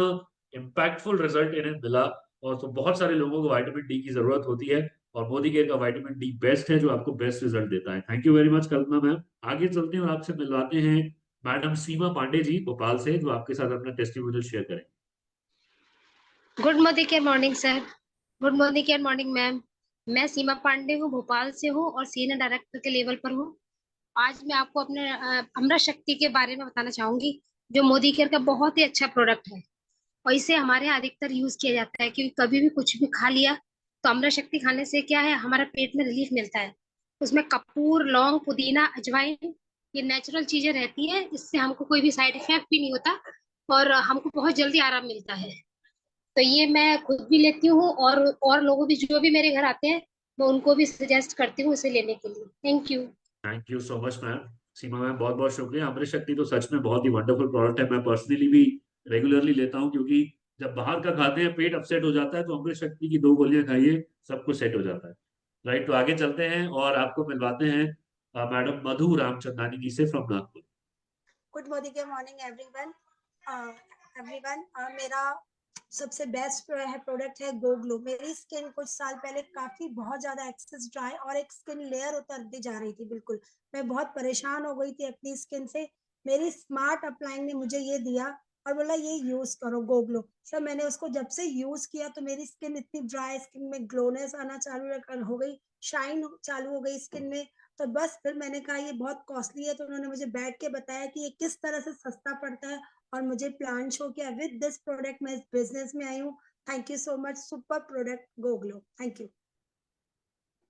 इम्पैक्टफुल रिजल्ट इन्हें मिला। और तो बहुत सारे लोगों को विटामिन डी की जरूरत होती है और मोदी केयर का विटामिन डी बेस्ट है, जो आपको बेस्ट रिजल्ट देता है। Thank you very much Kalpana ma'am. आगे चलते हैं और आपसे मिलवाते हैं मैडम सीमा पांडे जी भोपाल से, जो आपके साथ अपना टेस्टिमोनियल शेयर करें। Good morning care morning sir. Good morning care morning ma'am. मैं सीमा पांडे हूँ, भोपाल से हूँ और सीनियर डायरेक्टर के लेवल पर हूँ। आज मैं आपको अपने अमृत शक्ति के बारे में बताना चाहूंगी, जो मोदी केयर का बहुत ही अच्छा प्रोडक्ट है और इसे हमारे यहाँ अधिकतर यूज किया जाता है, क्योंकि कभी भी कुछ भी खा लिया तो अमृत शक्ति खाने से क्या है, हमारा पेट में रिलीफ मिलता है। उसमें कपूर, लौंग, पुदीना, अजवाइन, ये नेचुरल चीजें रहती हैं, इससे हमको कोई भी साइड इफेक्ट भी नहीं होता और हमको बहुत जल्दी आराम मिलता है। तो ये मैं खुद भी लेती हूँ और लोगों भी, जो भी मेरे घर आते हैं, मैं उनको भी सजेस्ट करती हूँ इसे लेने के लिए। Thank you. Thank you so much ma'am. Seema ma'am बहुत बहुत शुक्रिया। अमृत शक्ति तो सच में बहुत ही वंडरफुल प्रोडक्ट है, मैं पर्सनली भी रेगुलरली लेता हूँ, क्योंकि जब बाहर का खाते हैं पेट अपसेट हो जाता है, तो अमृत शक्ति की 2 गोलियां खाइए, सब कुछ सेट हो जाता है। राइट, तो आगे चलते हैं और आपको मिलवाते हैं मैडम मधु रामचंदानी जी से from Nagpur. Good morning everyone. मेरा सबसे बेस्ट है प्रोडक्ट है गोग्लो। मेरी स्किन कुछ साल पहले काफी बहुत ज्यादा एक्सेस ड्राई और एक स्किन लेयर उतरती जा रही थी, बिल्कुल मैं बहुत परेशान हो गई थी अपनी स्किन से। मेरी स्मार्ट अपलाइन ने मुझे ये दिया और बोला ये यूज करो गोग्लो। सर मैंने उसको जब से यूज किया तो मेरी स्किन इतनी ड्राई, स्किन में ग्लोनेस आना चालू हो गई, शाइन चालू हो गई स्किन में। तो बस फिर मैंने कहा ये बहुत कॉस्टली है, तो उन्होंने मुझे बैठ के बताया कि ये किस तरह से सस्ता पड़ता है और मुझे प्लान शो किया। विद दिस प्रोडक्ट मैं इस बिजनेस में आई हूँ। Thank you so much, super product Goglow. Thank you.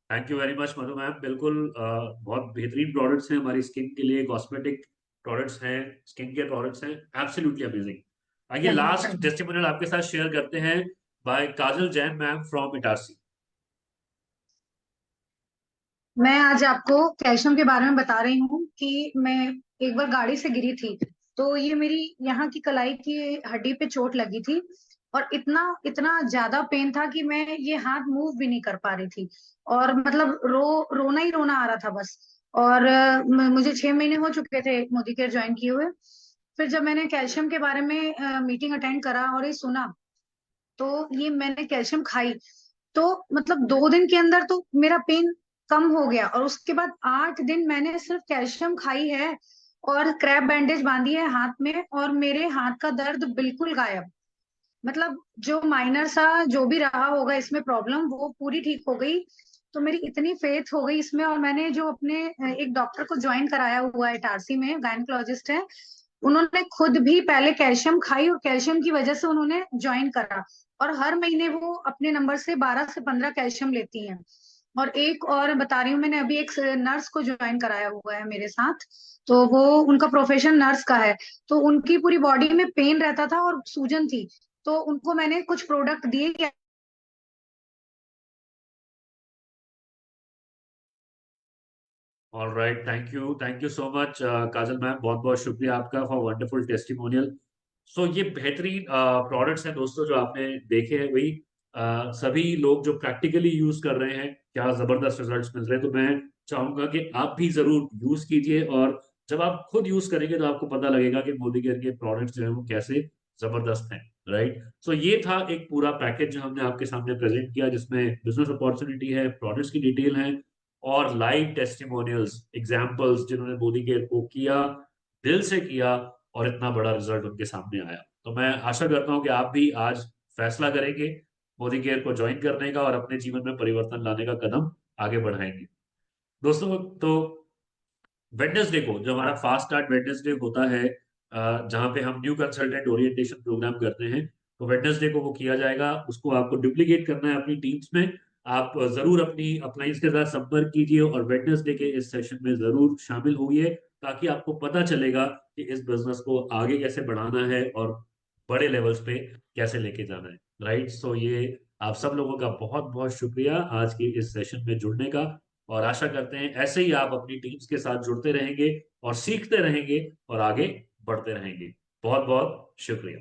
Thank you very much Madhu ma'am. बिल्कुल बहुत बेहतरीन प्रोडक्ट्स हैं हमारी स्किन के लिए, कॉस्मेटिक प्रोडक्ट्स हैं, स्किन केयर प्रोडक्ट्स हैं, एब्सोल्युटली अमेजिंग। आइए लास्ट टेस्टिमोनियल आपके साथ शेयर करते हैं by Kajal Jain ma'am from Itarsi. मैं आज आपको कैल्शियम के बारे में बता रही हूँ कि मैं एक बार गाड़ी से गिरी थी, तो ये मेरी यहाँ की कलाई की हड्डी पे चोट लगी थी और इतना इतना ज्यादा पेन था कि मैं ये हाथ मूव भी नहीं कर पा रही थी और मतलब रोना ही रोना आ रहा था बस। और मुझे 6 महीने हो चुके थे मोदी केयर ज्वाइन किए हुए। फिर जब मैंने कैल्शियम के बारे में मीटिंग अटेंड करा और ये सुना, तो ये मैंने कैल्शियम खाई, तो मतलब 2 दिन के अंदर तो मेरा पेन कम हो गया। और उसके बाद 8 दिन मैंने सिर्फ कैल्शियम खाई है और क्रैप बैंडेज बांधी है हाथ में और मेरे हाथ का दर्द बिल्कुल गायब। मतलब जो माइनर सा जो भी रहा होगा इसमें प्रॉब्लम, वो पूरी ठीक हो गई। तो मेरी इतनी फेथ हो गई इसमें। और मैंने जो अपने एक डॉक्टर को ज्वाइन कराया हुआ है इटारसी में, गायनकोलॉजिस्ट है, उन्होंने खुद भी पहले कैल्शियम खाई और कैल्शियम की वजह से उन्होंने ज्वाइन करा और हर महीने वो अपने नंबर से 12 से 15 कैल्शियम लेती हैं। और एक और बता रही हूँ, मैंने अभी एक नर्स को ज्वाइन कराया हुआ है मेरे साथ, तो वो उनका प्रोफेशन नर्स का है, तो उनकी पूरी बॉडी में पेन रहता था और सूजन थी, तो उनको मैंने कुछ प्रोडक्ट दिए कि all right, thank you so much Kajal ma'am, बहुत बहुत शुक्रिया आपका फॉर वंडरफुल टेस्टिमोनियल। सो ये बेहतरीन प्रोडक्ट्स हैं दोस्तों जो आपने देखे हैं। वही सभी लोग जो प्रैक्टिकली यूज कर रहे हैं क्या जबरदस्त रिजल्ट्स मिल रहे हैं। तो मैं चाहूंगा कि आप भी जरूर यूज कीजिए, और जब आप खुद यूज करेंगे तो आपको पता लगेगा कि मोदी केयर के प्रोडक्ट्स जो है वो कैसे जबरदस्त हैं। राइट, सो ये था एक पूरा पैकेज जो हमने आपके सामने प्रेजेंट किया, जिसमें बिजनेस अपॉर्चुनिटी है, प्रोडक्ट्स की डिटेल है, और लाइव टेस्टिमोनियल्स, एग्जाम्पल्स जिन्होंने मोदी केयर को किया, दिल से किया, और इतना बड़ा रिजल्ट उनके सामने आया। तो मैं आशा करता हूं कि आप भी आज फैसला करेंगे मोदी केयर को ज्वाइन करने का और अपने जीवन में परिवर्तन लाने का कदम आगे बढ़ाएंगे। दोस्तों, तो वेडनेसडे को जो हमारा फास्ट स्टार्ट वेडनेसडे होता है, जहाँ पे हम न्यू कंसल्टेंट ओरिएंटेशन प्रोग्राम करते हैं, तो वेडनेसडे को वो किया जाएगा। उसको आपको डुप्लीकेट करना है अपनी टीम्स में। आप जरूर अपनी अपलाइंस के साथ संपर्क कीजिए और वेडनेसडे के इस सेशन में जरूर शामिल होइए, ताकि आपको पता चलेगा कि इस बिजनेस को आगे कैसे बढ़ाना है और बड़े लेवल्स पे कैसे लेके जाना है। राइट, सो ये आप सब लोगों का बहुत बहुत शुक्रिया आज के इस सेशन में जुड़ने का, और आशा करते हैं ऐसे ही आप अपनी टीम्स के साथ जुड़ते रहेंगे और सीखते रहेंगे और आगे बढ़ते रहेंगे। बहुत बहुत शुक्रिया।